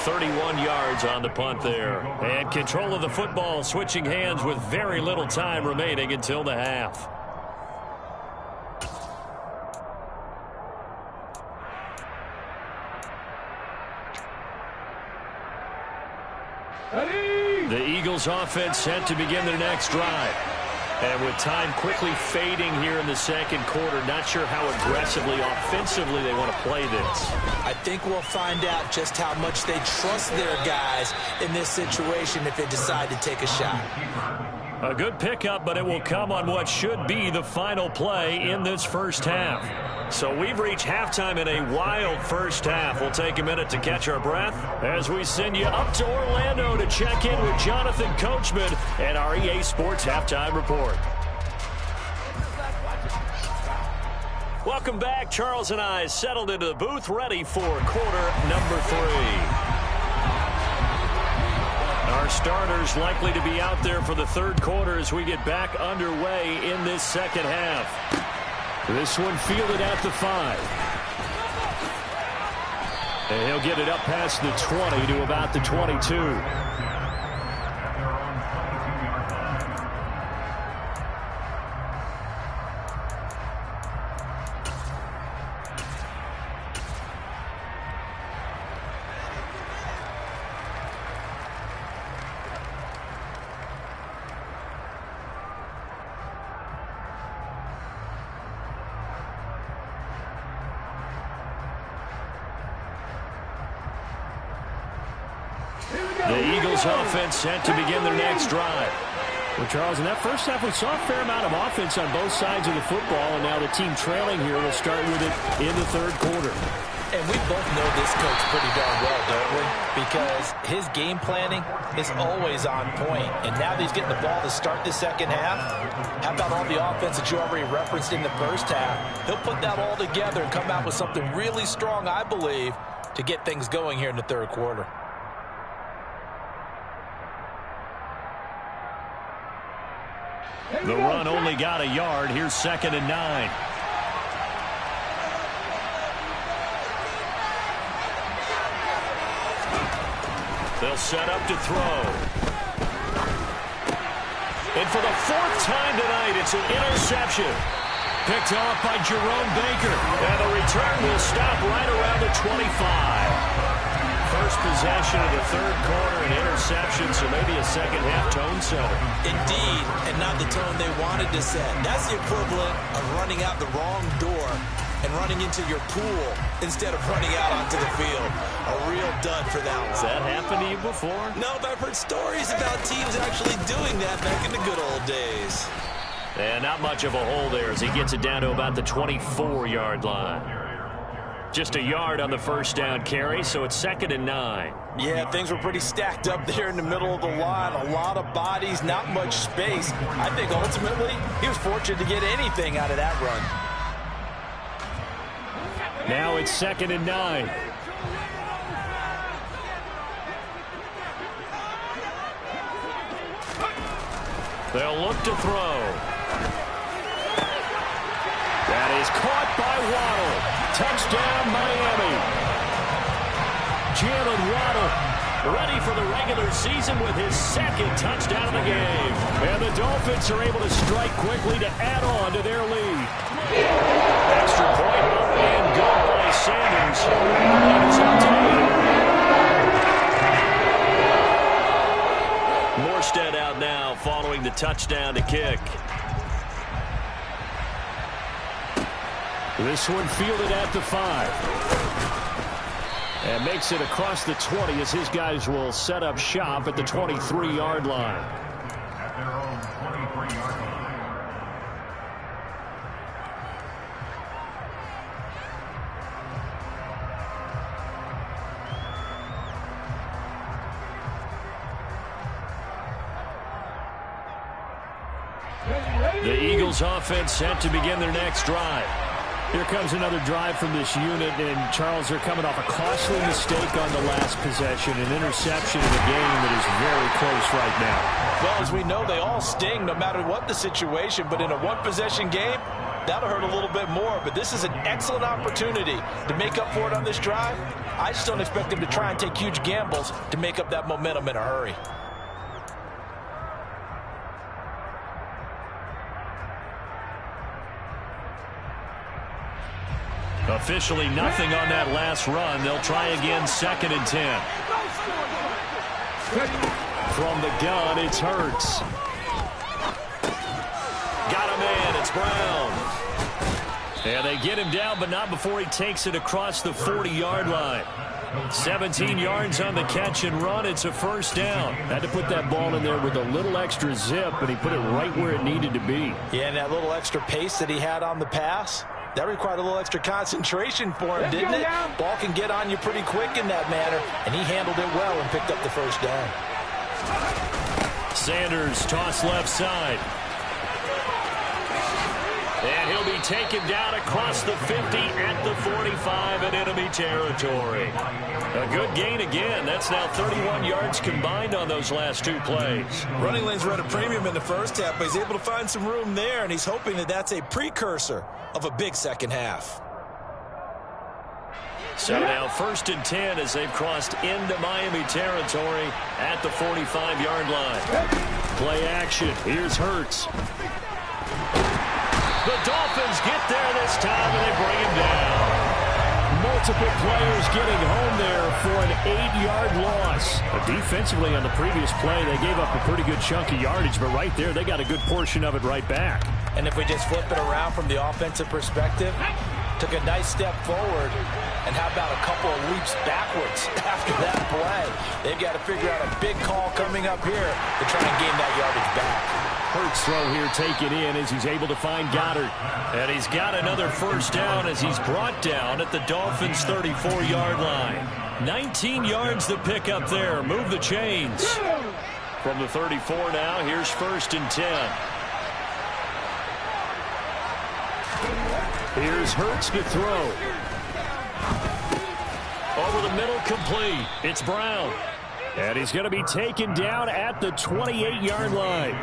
S3: .31 yards on the punt there. And control of the football switching hands with very little time remaining until the half. The Eagles offense set to begin their next drive. And with time quickly fading here in the 2nd quarter, not sure how aggressively, offensively they want to play this.
S2: I think we'll find out just how much they trust their guys in this situation if they decide to take a shot.
S3: A good pickup, but it will come on what should be the final play in this first half. So we've reached halftime in a wild first half. We'll take a minute to catch our breath as we send you up to Orlando to check in with Jonathan Coachman and our EA Sports Halftime Report. Welcome back. Charles and I settled into the booth, ready for quarter number 3. Our starters likely to be out there for the 3rd quarter as we get back underway in this 2nd half. This one fielded at the 5. And he'll get it up past the 20 to about the 22.
S1: The Eagles offense set to begin their next drive.
S3: Well, Charles, in that first half, we saw a fair amount of offense on both sides of the football, and now the team trailing here will start with it in the third quarter.
S2: And we both know this coach pretty darn well, don't we? Because his game planning is always on point. And now that he's getting the ball to start the second half, how about all the offense that you already referenced in the first half? He'll put that all together and come out with something really strong, I believe, to get things going here in the third quarter.
S1: The run only got a yard. Here's 2nd and 9. They'll set up to throw. And for the 4th time tonight, it's an interception. Picked off by Jerome Baker. And the return will stop right around the 25. First possession of the third quarter, an interception, so maybe a second-half tone setter.
S2: Indeed, and not the tone they wanted to set. That's the equivalent of running out the wrong door and running into your pool instead of running out onto the field. A real dud for that one.
S1: Has that happened to you before?
S2: No, but I've heard stories about teams actually doing that back in the good old days.
S1: And not much of a hole there as he gets it down to about the 24-yard line. Just a yard on the first down carry, so it's 2nd and 9.
S2: Yeah, things were pretty stacked up there in the middle of the line. A lot of bodies, not much space. I think ultimately he was fortunate to get anything out of that run.
S3: Now it's 2nd and 9.
S1: They'll look to throw. That is caught by Waddle. Touchdown, Miami. Jalen Waddle ready for the regular season with his 2nd touchdown of the game. And the Dolphins are able to strike quickly to add on to their lead. Extra point up and good by Sanders. And it's up to 8. Morstead out now following the touchdown to kick.
S3: This one fielded at the 5. And makes it across the 20 as his guys will set up shop at the 23-yard line.
S4: At their own 23-yard line.
S1: The Eagles offense set to begin their next drive.
S3: Here comes another drive from this unit, and Charles, are coming off a costly mistake on the last possession, an interception in a game that is very close right now.
S2: Well, as we know, they all sting no matter what the situation, but in a one-possession game, that'll hurt a little bit more. But this is an excellent opportunity to make up for it on this drive. I just don't expect them to try and take huge gambles to make up that momentum in a hurry.
S1: Officially nothing on that last run. They'll try again, 2nd and 10.
S3: From the gun, it's Hurts.
S1: Got a man, it's Brown. And they get him down, but not before he takes it across the 40-yard line. 17 yards on the catch and run. It's a first down.
S3: Had to put that ball in there with a little extra zip, but he put it right where it needed to be.
S2: Yeah, and that little extra pace that he had on the pass, that required a little extra concentration for him, didn't it? Ball can get on you pretty quick in that manner, and he handled it well and picked up the first down.
S1: Sanders toss left side. And he'll be taken down across the 50 at the 45 in enemy territory. A good gain again. That's now 31 yards combined on those last 2 plays.
S2: Running lanes were at a premium in the first half, but he's able to find some room there, and he's hoping that that's a precursor of a big second half.
S1: So now 1st and 10 as they've crossed into Miami territory at the 45-yard line.
S3: Play action. Here's Hurts.
S1: The Dolphins get there this time, and they bring him down.
S3: Multiple players getting home there for an 8-yard loss. But defensively on the previous play, they gave up a pretty good chunk of yardage, but right there, they got a good portion of it right back.
S2: And if we just flip it around from the offensive perspective, took a nice step forward, and how about a couple of leaps backwards after that play? They've got to figure out a big call coming up here to try and gain that yardage back.
S3: Hurts throw here taken in as he's able to find Goddard.
S1: And he's got another first down as he's brought down at the Dolphins' 34-yard line. 19 yards to pick up there. Move the chains. From the 34 now, here's 1st and 10.
S3: Here's Hurts to throw.
S1: Over the middle, complete. It's Brown.
S3: And he's going to be taken down at the 28-yard line.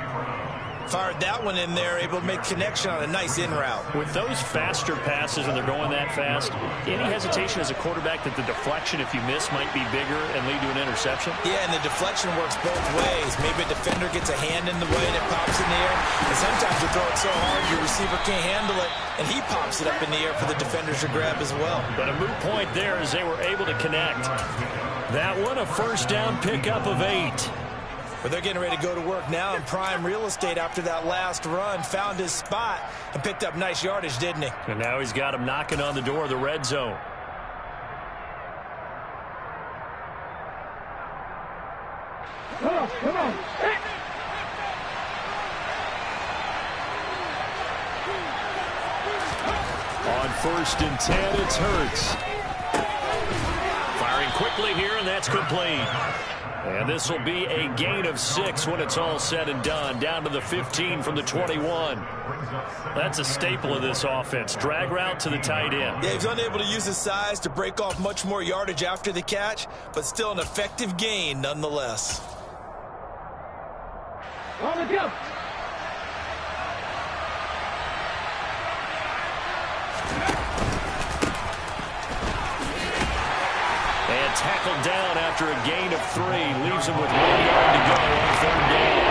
S2: Fired that one in there, able to make connection on a nice in route.
S1: With those faster passes and they're going that fast, any hesitation as a quarterback that the deflection, if you miss, might be bigger and lead to an interception?
S2: Yeah, and the deflection works both ways. Maybe a defender gets a hand in the way and it pops in the air. And sometimes you throw it so hard your receiver can't handle it, and he pops it up in the air for the defenders to grab as well.
S1: But a moot point there as they were able to connect. That one, a first down pickup of 8.
S2: But they're getting ready to go to work now in prime real estate after that last run. Found his spot and picked up nice yardage, didn't he?
S1: And now he's got him knocking on the door of the red zone.
S5: Come on.
S3: On 1st and 10, it's Hurts.
S1: Firing quickly here, and that's complete. And this will be a gain of 6 when it's all said and done. Down to the 15 from the 21. That's a staple of this offense. Drag route to the tight end.
S2: Yeah, he's unable to use his size to break off much more yardage after the catch, but still an effective gain nonetheless.
S5: On the jump.
S1: And tackled down after a gain of 3. Leaves him with 1 yard to go on 3rd down.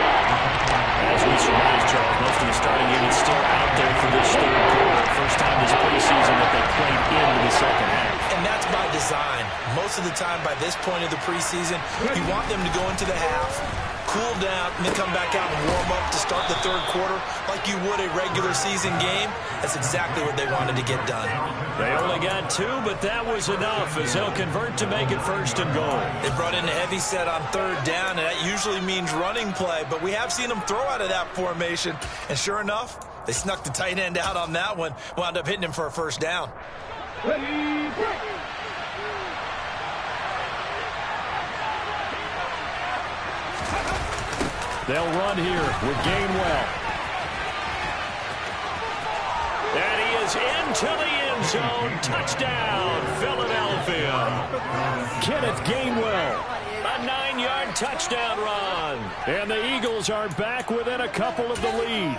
S1: As we surmise, Charles, most of the starting unit still out there for this 3rd quarter. First time this preseason that they played into the 2nd half.
S2: And that's by design. Most of the time by this point of the preseason, you want them to go into the half, cool down, and then come back out and warm up to start the 3rd quarter like you would a regular season game. That's exactly what they wanted to get done.
S1: They only got 2, but that was enough as they'll convert to make it 1st and goal.
S2: They brought in a heavy set on 3rd down, and that usually means running play, but we have seen them throw out of that formation. And sure enough, they snuck the tight end out on that one, wound up hitting him for a 1st down.
S5: Ready, break.
S3: They'll run here with Gainwell.
S1: And he is into the end zone. Touchdown, Philadelphia.
S3: Kenneth Gainwell.
S1: A 9-yard touchdown run.
S3: And the Eagles are back within a couple of the lead.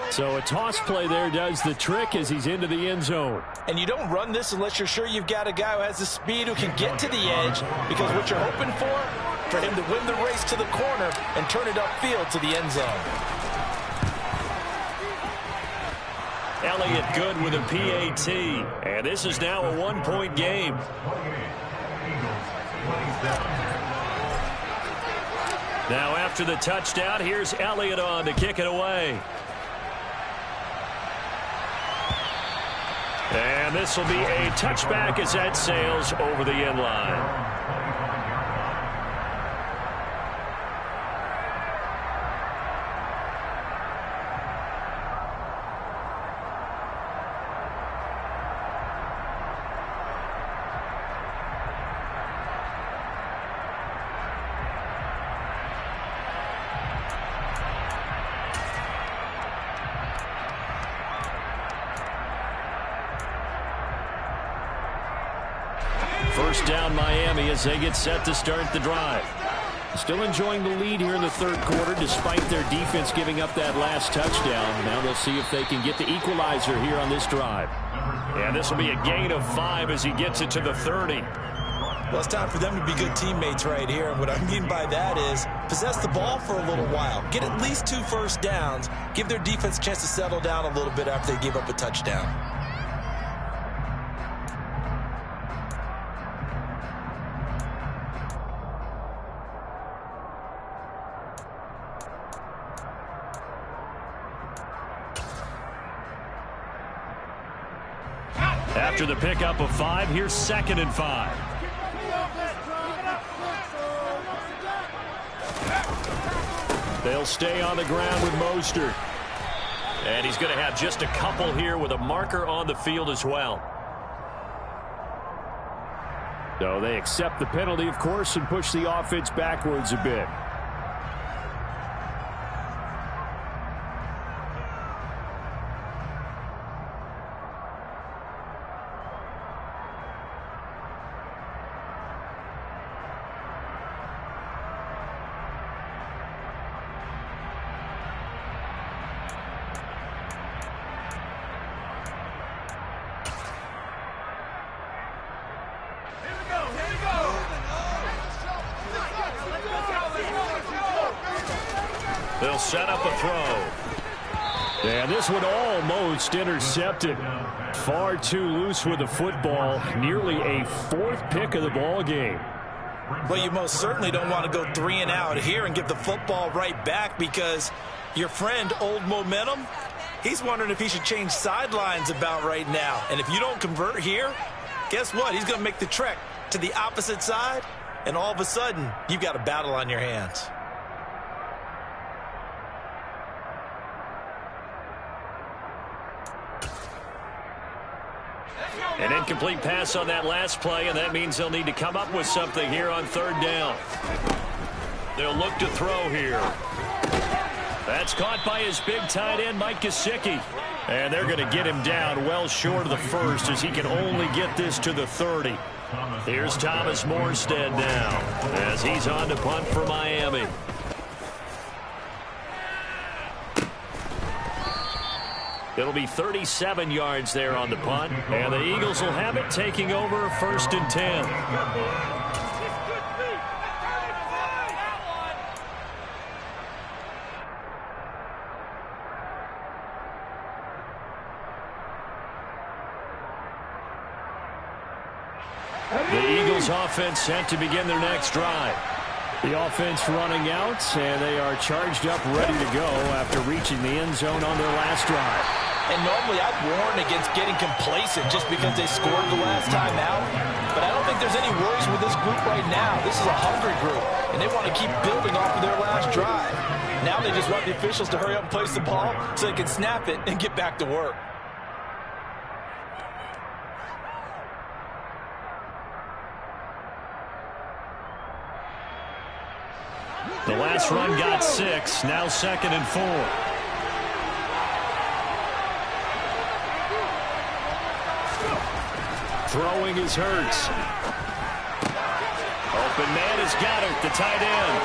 S3: So a toss play there does the trick as he's into the end zone.
S2: And you don't run this unless you're sure you've got a guy who has the speed who can get to the edge, because what you're hoping for him to win the race to the corner and turn it upfield to the end zone.
S1: Elliott good with a PAT. And this is now a 1-point game. Now after the touchdown, here's Elliott on to kick it away. And this will be a touchback as that sails over the end line. First down Miami as they get set to start the drive.
S3: Still enjoying the lead here in the 3rd quarter despite their defense giving up that last touchdown. Now they'll see if they can get the equalizer here on this drive.
S1: And this will be a gain of 5 as he gets it to the 30.
S2: Well, it's time for them to be good teammates right here. And what I mean by that is possess the ball for a little while. Get at least 2 first downs. Give their defense a chance to settle down a little bit after they give up a touchdown.
S1: After the pickup of 5, here's 2nd and 5. They'll stay on the ground with Mostert. And he's going to have just a couple here with a marker on the field as well. So they accept the penalty, of course, and push the offense backwards a bit. They'll set up a throw. And this one almost intercepted. Far too loose with the football. Nearly a 4th pick of the ball game.
S2: Well, you most certainly don't want to go 3 and out here and give the football right back, because your friend, Old Momentum, he's wondering if he should change sidelines about right now. And if you don't convert here, guess what? He's going to make the trek to the opposite side, and all of a sudden, you've got a battle on your hands.
S1: An incomplete pass on that last play, and that means they'll need to come up with something here on 3rd down. They'll look to throw here. That's caught by his big tight end, Mike Gesicki. And they're going to get him down well short of the 1st, as he can only get this to the 30. Here's Thomas Morstead now, as he's on to punt for Miami. It'll be 37 yards there on the punt, and the Eagles will have it, taking over 1st and 10. The Eagles offense set to begin their next drive.
S3: The offense running out, and they are charged up, ready to go after reaching the end zone on their last drive.
S2: And normally I'd warn against getting complacent just because they scored the last time out. But I don't think there's any worries with this group right now. This is a hungry group, and they want to keep building off of their last drive. Now they just want the officials to hurry up and place the ball so they can snap it and get back to work.
S1: The last run got 6, now 2nd and 4. Throwing is Hurts. Open man has got it, the tight end.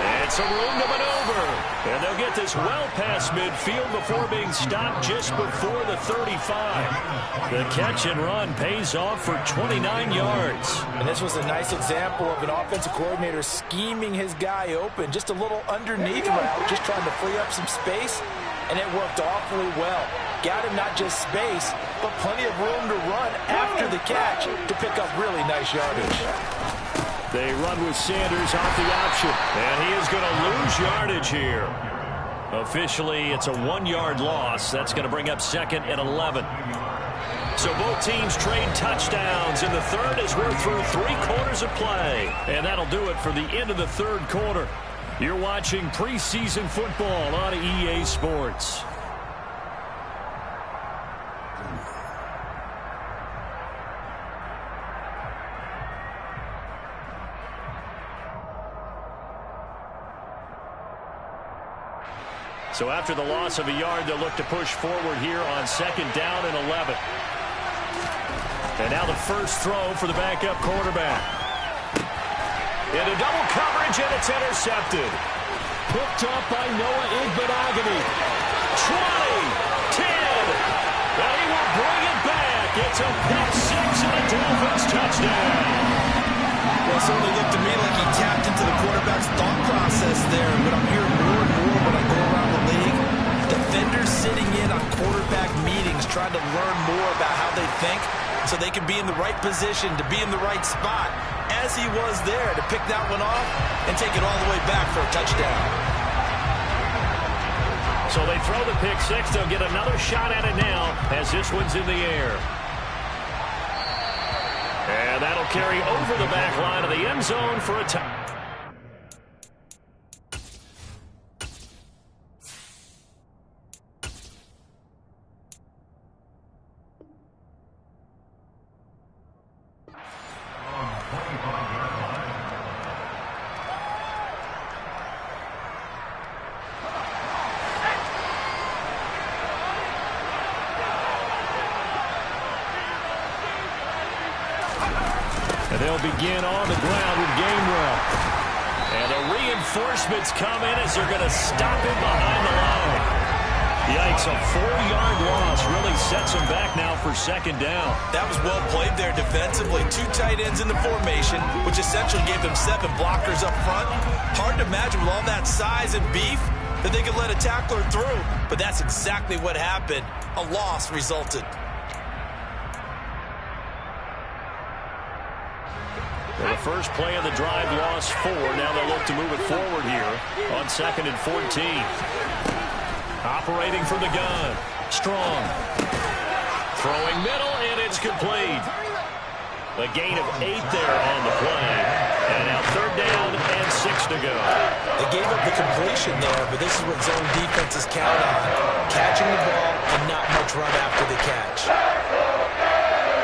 S1: And some room to maneuver. And they'll get this well past midfield before being stopped just before the 35. The catch and run pays off for 29 yards.
S2: And this was a nice example of an offensive coordinator scheming his guy open. Just a little underneath route, just trying to free up some space. And it worked awfully well. Got him not just space, but plenty of room to run after the catch to pick up really nice yardage.
S1: They run with Sanders off the option, and he is going to lose yardage here. Officially, it's a 1-yard loss. That's going to bring up 2nd and 11. So both teams trade touchdowns in the 3rd as we're through 3 quarters of play. And that'll do it for the end of the 3rd quarter. You're watching preseason football on EA Sports. So after the loss of a yard, they'll look to push forward here on 2nd down and 11. And now the first throw for the backup quarterback. Into double coverage, and it's intercepted. Picked up by Noah Igbenogany. 20, 10, and he will bring it back. It's a pick 6 and a Dolphins touchdown.
S2: Well, it certainly looked to me like he tapped into the quarterback's thought process there. But I'm hearing more and more when I go around the league. Defenders sitting in on quarterback meetings trying to learn more about how they think so they can be in the right position to be in the right spot, as he was there to pick that one off and take it all the way back for a touchdown.
S1: So they throw the pick 6. They'll get another shot at it now as this one's in the air. And that'll carry over the back line of the end zone for a touchdown. And they'll begin on the ground with Gainwell. And the reinforcements come in as they're going to stop him behind the line. Yikes, a 4-yard loss really sets him back now for second down.
S2: That was well played there defensively. 2 tight ends in the formation, which essentially gave them 7 blockers up front. Hard to imagine with all that size and beef that they could let a tackler through. But that's exactly what happened. A loss resulted.
S1: Well, the first play of the drive lost 4. Now they'll look to move it forward here on 2nd and 14. Operating from the gun. Strong. Throwing middle, and it's complete. A gain of 8 there on the play. And now 3rd down and 6 to go.
S2: They gave up the completion there, but this is what zone defenses count on. Catching the ball and not much run after the catch.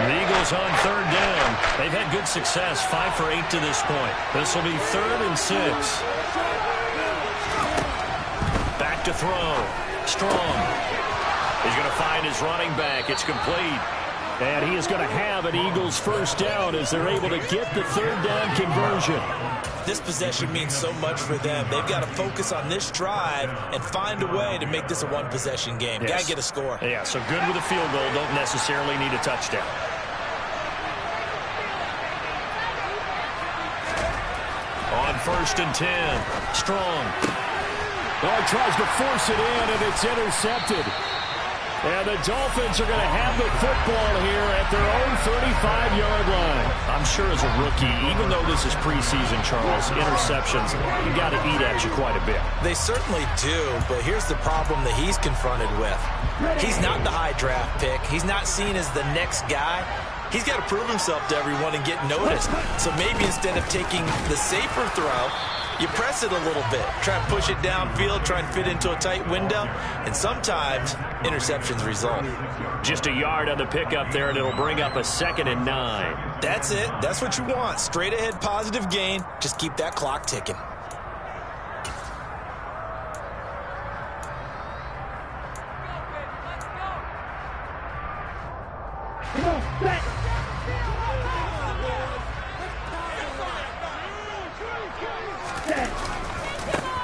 S1: The Eagles on 3rd down. They've had good success, 5 for 8 to this point. This will be 3rd and 6. Back to throw. Strong. He's going to find his running back. It's complete.
S3: And he is going to have an Eagles first down as they're able to get the 3rd down conversion.
S2: This possession means so much for them. They've got to focus on this drive and find a way to make this a one-possession game.
S1: Yes.
S2: Got to get a score.
S1: Yeah, so good with a field goal. Don't necessarily need a touchdown. On 1st and 10. Strong.
S3: Oh, he tries to force it in, and it's intercepted. And the Dolphins are going to have the football here at their own 35-yard line.
S1: I'm sure as a rookie, even though this is preseason, Charles, interceptions, you got to eat at you quite a bit.
S2: They certainly do, but here's the problem that he's confronted with. He's not the high draft pick. He's not seen as the next guy. He's got to prove himself to everyone and get noticed. So maybe instead of taking the safer throw, you press it a little bit. Try and push it downfield, try and fit into a tight window, and sometimes interceptions result.
S1: Just a yard on the pickup there, and it'll bring up a 2nd and 9.
S2: That's it. That's what you want. Straight ahead positive gain. Just keep that clock ticking.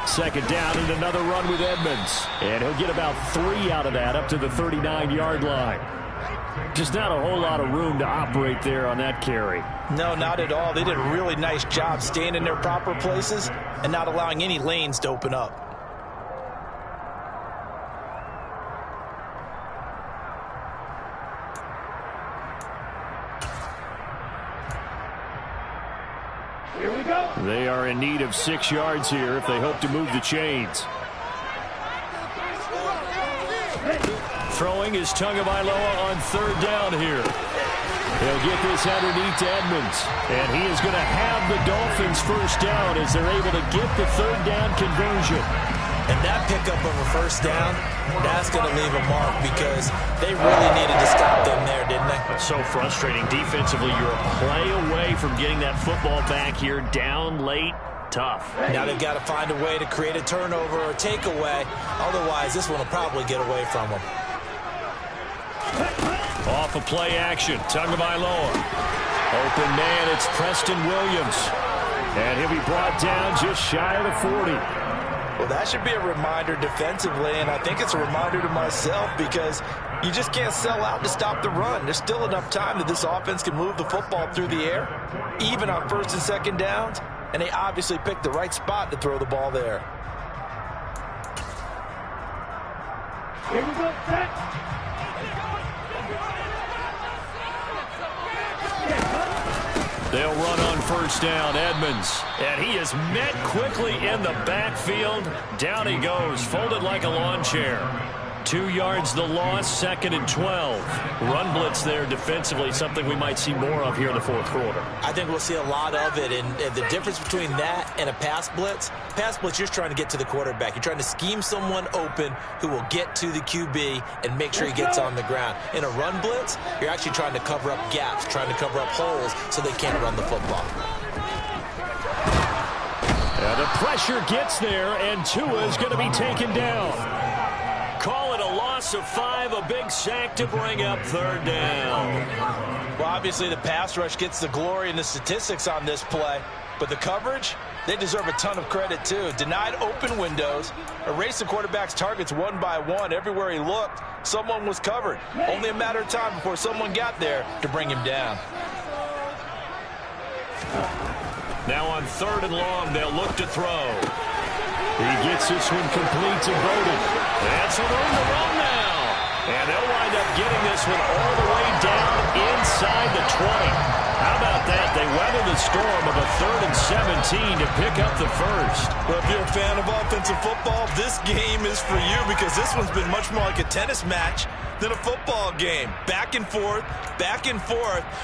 S3: Second down and another run with Edmonds. And he'll get about 3 out of that up to the 39-yard line. Just not a whole lot of room to operate there on that carry.
S2: No, not at all. They did a really nice job staying in their proper places and not allowing any lanes to open up.
S5: Here we go.
S3: They are in need of 6 yards here if they hope to move the chains.
S1: Throwing is Tagovailoa on 3rd down here.
S3: He'll get this underneath to Edmonds. And he is going to have the Dolphins first down as they're able to get the 3rd down conversion.
S2: And that pickup of a first down, that's going to leave a mark because they really needed to stop them there, didn't they?
S1: So frustrating. Defensively, you're a play away from getting that football back here down late. Tough.
S2: Now they've got to find a way to create a turnover or takeaway. Otherwise, this one will probably get away from them.
S1: Off of play action. Tagovailoa. Open man, it's Preston Williams.
S3: And he'll be brought down just shy of the 40.
S2: Well, that should be a reminder defensively, and I think it's a reminder to myself because you just can't sell out to stop the run. There's still enough time that this offense can move the football through the air, even on 1st and 2nd downs, and they obviously picked the right spot to throw the ball there.
S5: Here we go. Set.
S1: They'll run on 1st down, Edmonds. And he is met quickly in the backfield. Down he goes, folded like a lawn chair. 2 yards the loss, 2nd and 12. Run blitz there defensively, something we might see more of here in the fourth quarter.
S2: I think we'll see a lot of it, and the difference between that and a pass blitz, you're just trying to get to the quarterback. You're trying to scheme someone open who will get to the QB and make sure he gets on the ground. In a run blitz, you're actually trying to cover up gaps, trying to cover up holes so they can't run the football.
S3: The pressure gets there, and Tua is going to be taken down.
S1: Call it a loss of 5, a big sack to bring up 3rd down.
S2: Well, obviously the pass rush gets the glory and the statistics on this play, but the coverage, they deserve a ton of credit too. Denied open windows, erased the quarterback's targets one by one. Everywhere he looked, someone was covered. Only a matter of time before someone got there to bring him down.
S1: Now on 3rd and long, they'll look to throw.
S3: He gets this one complete to Bowden.
S1: That's a room to run now. And they'll wind up getting this one all the way down inside the 20. How about that? They weather the storm of a 3rd and 17 to pick up the first.
S2: Well, if you're a fan of offensive football, this game is for you because this one's been much more like a tennis match than a football game. Back and forth,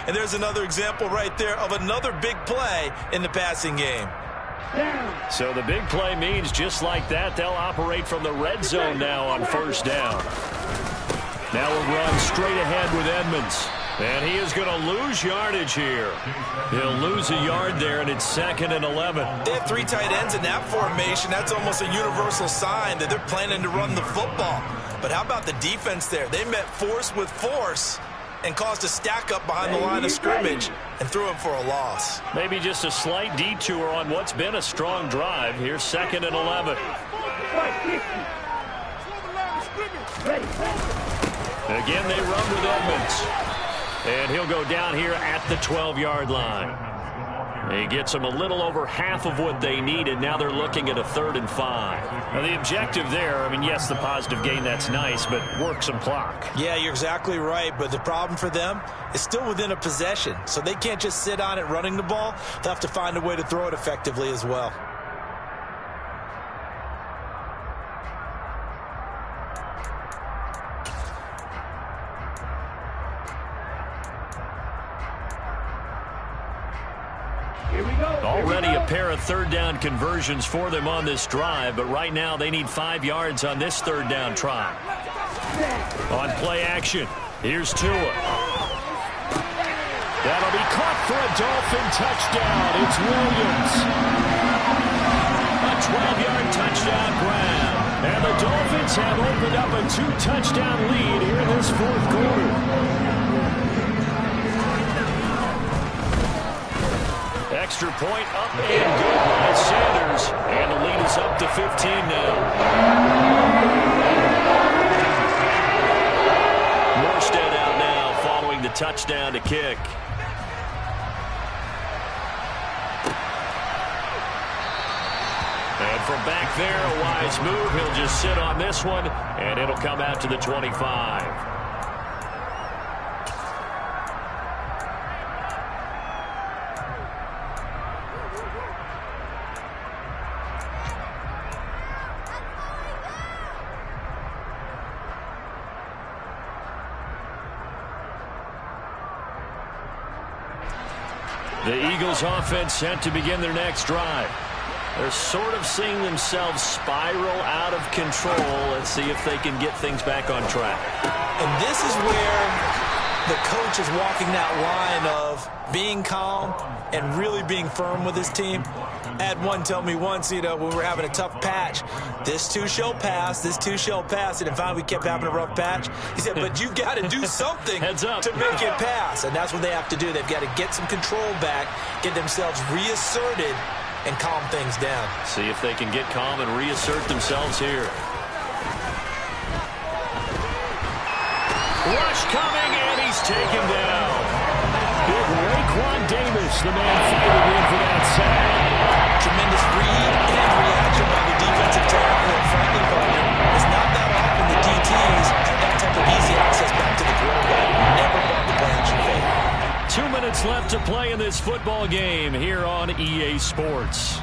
S2: and there's another example right there of another big play in the passing game.
S3: So the big play means just like that, they'll operate from the red zone now on 1st down. Now a run straight ahead with Edmonds. And he is going to lose yardage here. He'll lose a yard there, and it's 2nd and 11.
S2: They have 3 tight ends in that formation. That's almost a universal sign that they're planning to run the football. But how about the defense there? They met force with force and caused a stack up behind the line of scrimmage and threw him for a loss.
S3: Maybe just a slight detour on what's been a strong drive. Here's 2nd and 11. Again, they run with Edmonds. And he'll go down here at the 12-yard line. He gets them a little over half of what they needed. Now they're looking at a 3rd and 5. Now the objective there, I mean, yes, the positive gain, that's nice, but work some clock.
S2: Yeah, you're exactly right, but the problem for them is still within a possession. So they can't just sit on it running the ball. They'll have to find a way to throw it effectively as well.
S3: Already a pair of 3rd down conversions for them on this drive, but right now they need 5 yards on this 3rd down try. On play action, here's Tua. That'll be caught for a Dolphin touchdown. It's Williams. A 12-yard touchdown grab. And the Dolphins have opened up a 2-touchdown lead here in this 4th quarter. Extra point up and good by Sanders. And the lead is up to 15 now. Morstead out now following the touchdown to kick. And from back there, a wise move. He'll just sit on this one, and it'll come out to the 25. The Eagles offense set to begin their next drive. They're sort of seeing themselves spiral out of control. Let's see if they can get things back on track.
S2: And this is where the coach is walking that line of being calm and really being firm with his team. I had one tell me once, when we were having a tough patch, this too shall pass, this too shall pass. And finally we kept having a rough patch. He said, but you've got to do something to make it pass. And that's what they have to do. They've got to get some control back, get themselves reasserted, and calm things down.
S3: See if they can get calm and reassert themselves here. Rush coming, and he's taken down. Big Raekwon Davis, the man fighting in for that sack.
S2: Tremendous read and reaction by the defensive tackle. And frankly, partner, it's not that often the DTs have that type of easy access back to the quarterback. Never brought the play action fake.
S3: 2 minutes left to play in this football game here on EA Sports.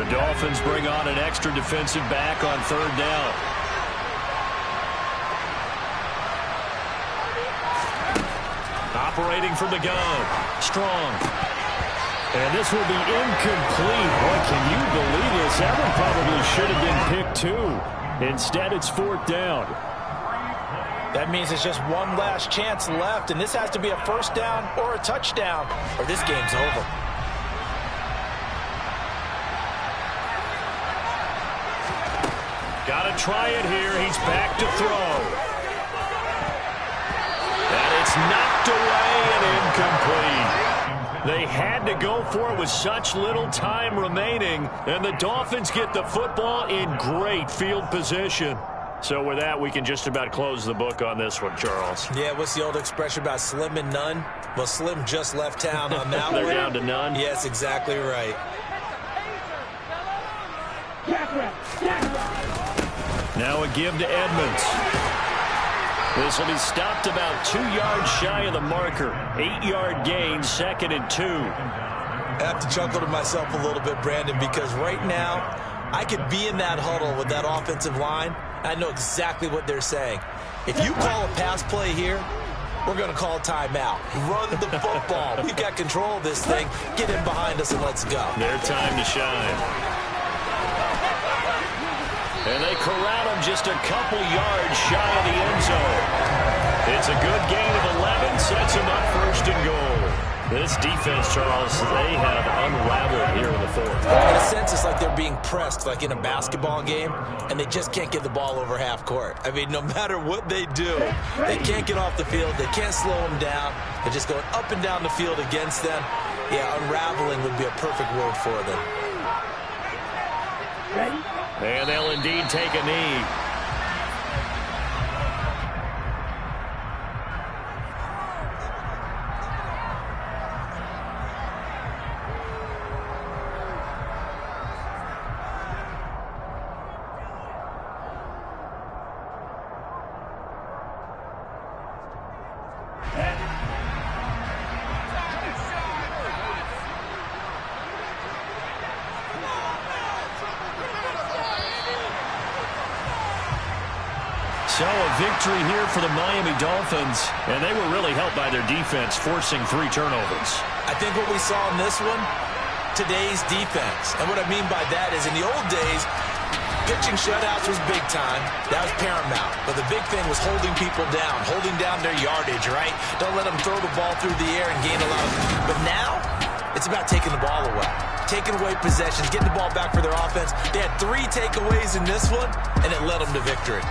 S1: Dolphins bring on an extra defensive back on third down. Operating from the gun. Strong. And this will be incomplete. Boy, can you believe this? That one probably should have been picked too. Instead, it's fourth down.
S2: That means it's just one last chance left, and this has to be a first down or a touchdown, or this game's over.
S1: Got to try it here. He's back to throw. And it's knocked away and incomplete. They had to go for it with such little time remaining, and the Dolphins get the football in great field position. So with that, we can just about close the book on this one, Charles.
S2: Yeah, what's the old expression about slim and none? Well, Slim just left town on that
S1: They're
S2: one.
S1: down to none?
S2: Yes, exactly right.
S1: Now a give to Edmonds. This will be stopped about 2 yards shy of the marker. 8-yard gain, 2nd and 2.
S2: I have to chuckle to myself a little bit, Brandon, because right now I could be in that huddle with that offensive line. I know exactly what they're saying. If you call a pass play here, we're going to call a timeout. Run the football. We've got control of this thing. Get in behind us and let's go.
S1: Their time to shine. And they corral him just a couple yards shy of the end zone. It's a good gain of 11, sets him up 1st and goal. This defense, Charles, they have unraveled here in the 4th.
S2: In a sense, it's like they're being pressed like in a basketball game, and they just can't get the ball over half court. I mean, no matter what they do, they can't get off the field. They can't slow them down. They're just going up and down the field against them. Yeah, unraveling would be a perfect word for them.
S1: And they'll indeed take a knee. So a victory here for the Miami Dolphins, and they were really helped by their defense, forcing 3 turnovers.
S2: I think what we saw in this one, today's defense. And what I mean by that is in the old days, pitching shutouts was big time. That was paramount. But the big thing was holding people down, holding down their yardage, right? Don't let them throw the ball through the air and gain a lot of... But now, it's about taking the ball away. Taking away possessions, getting the ball back for their offense. They had 3 takeaways in this one, and it led them to victory.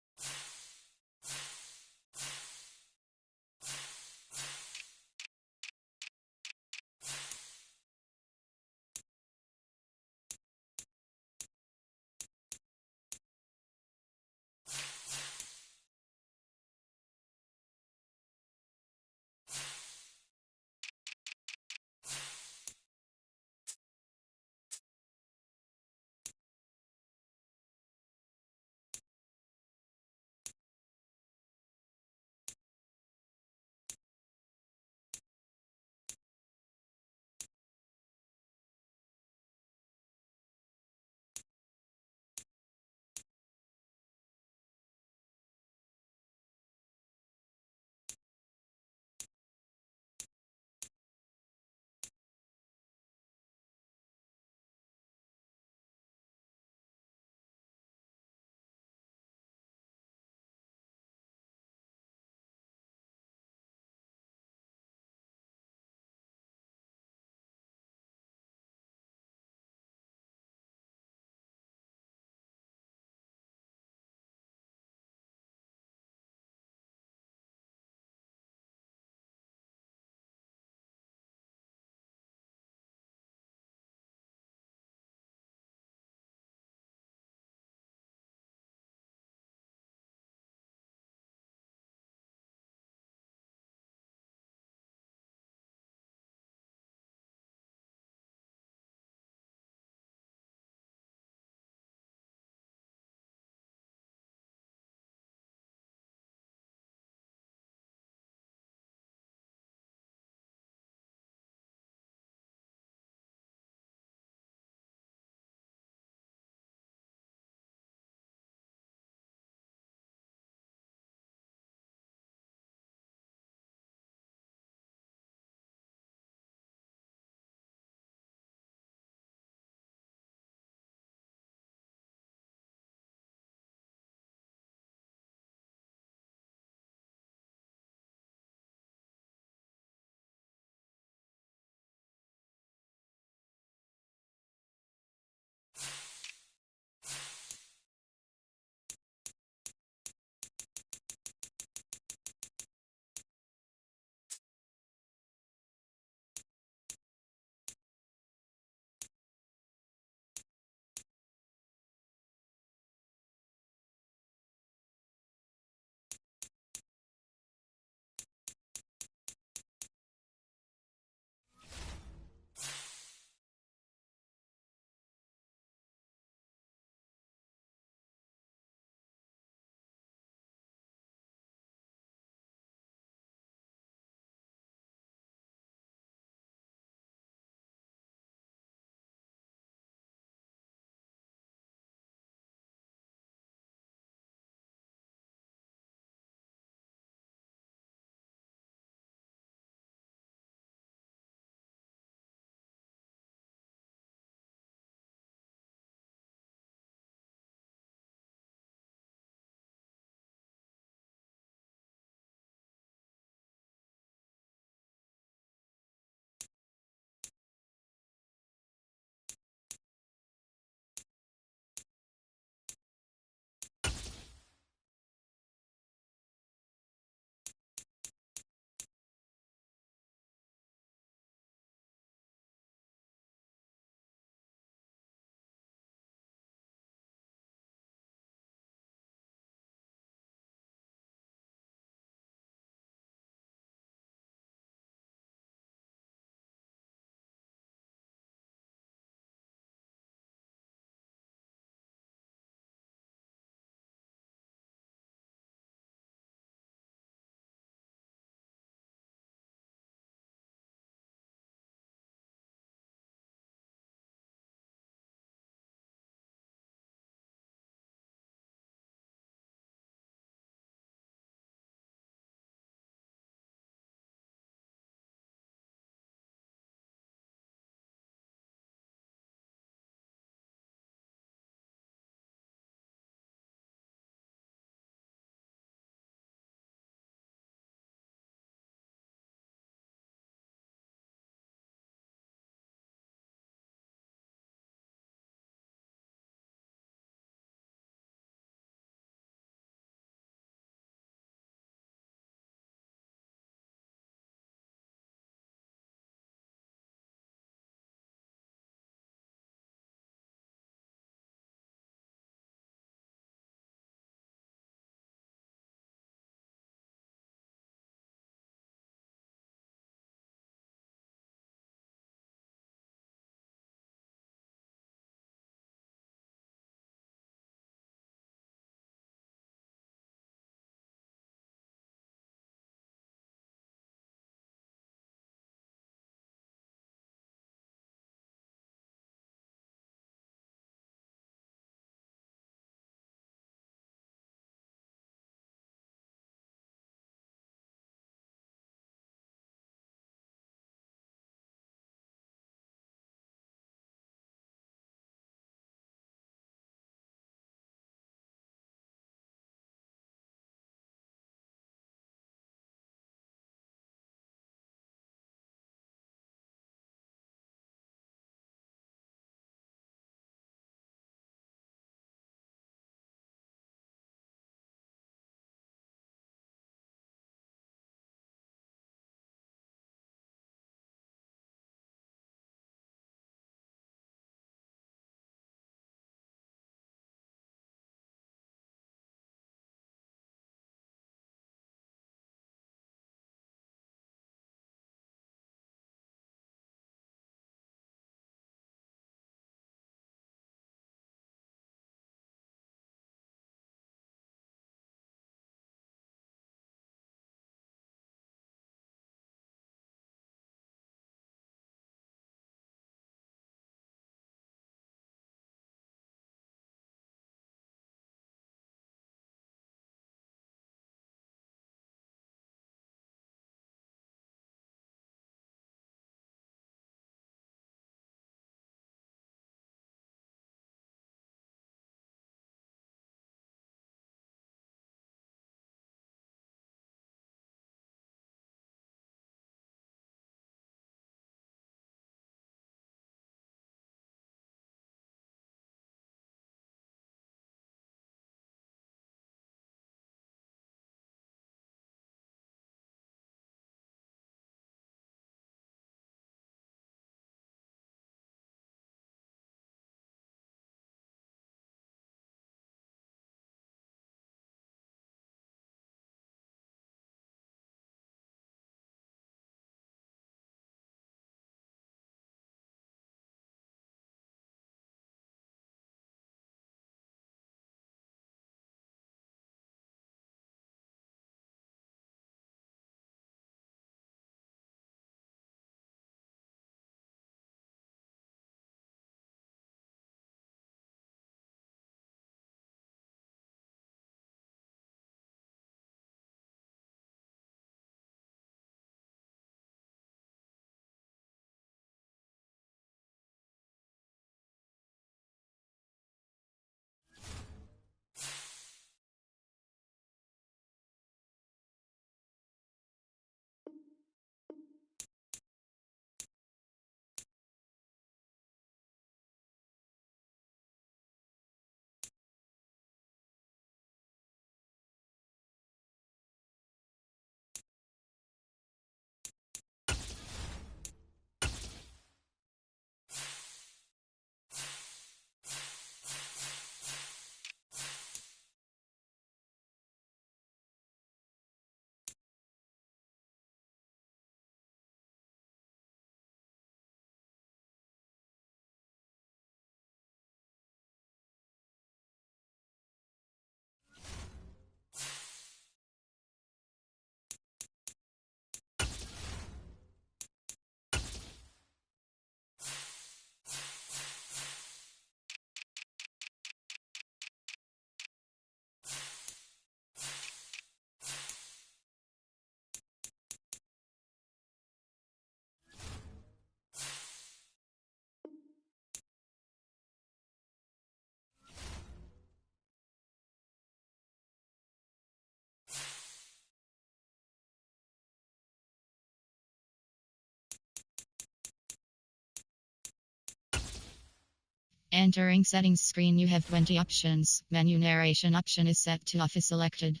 S6: Entering settings screen, you have 20 options. Menu narration option is set to off is selected.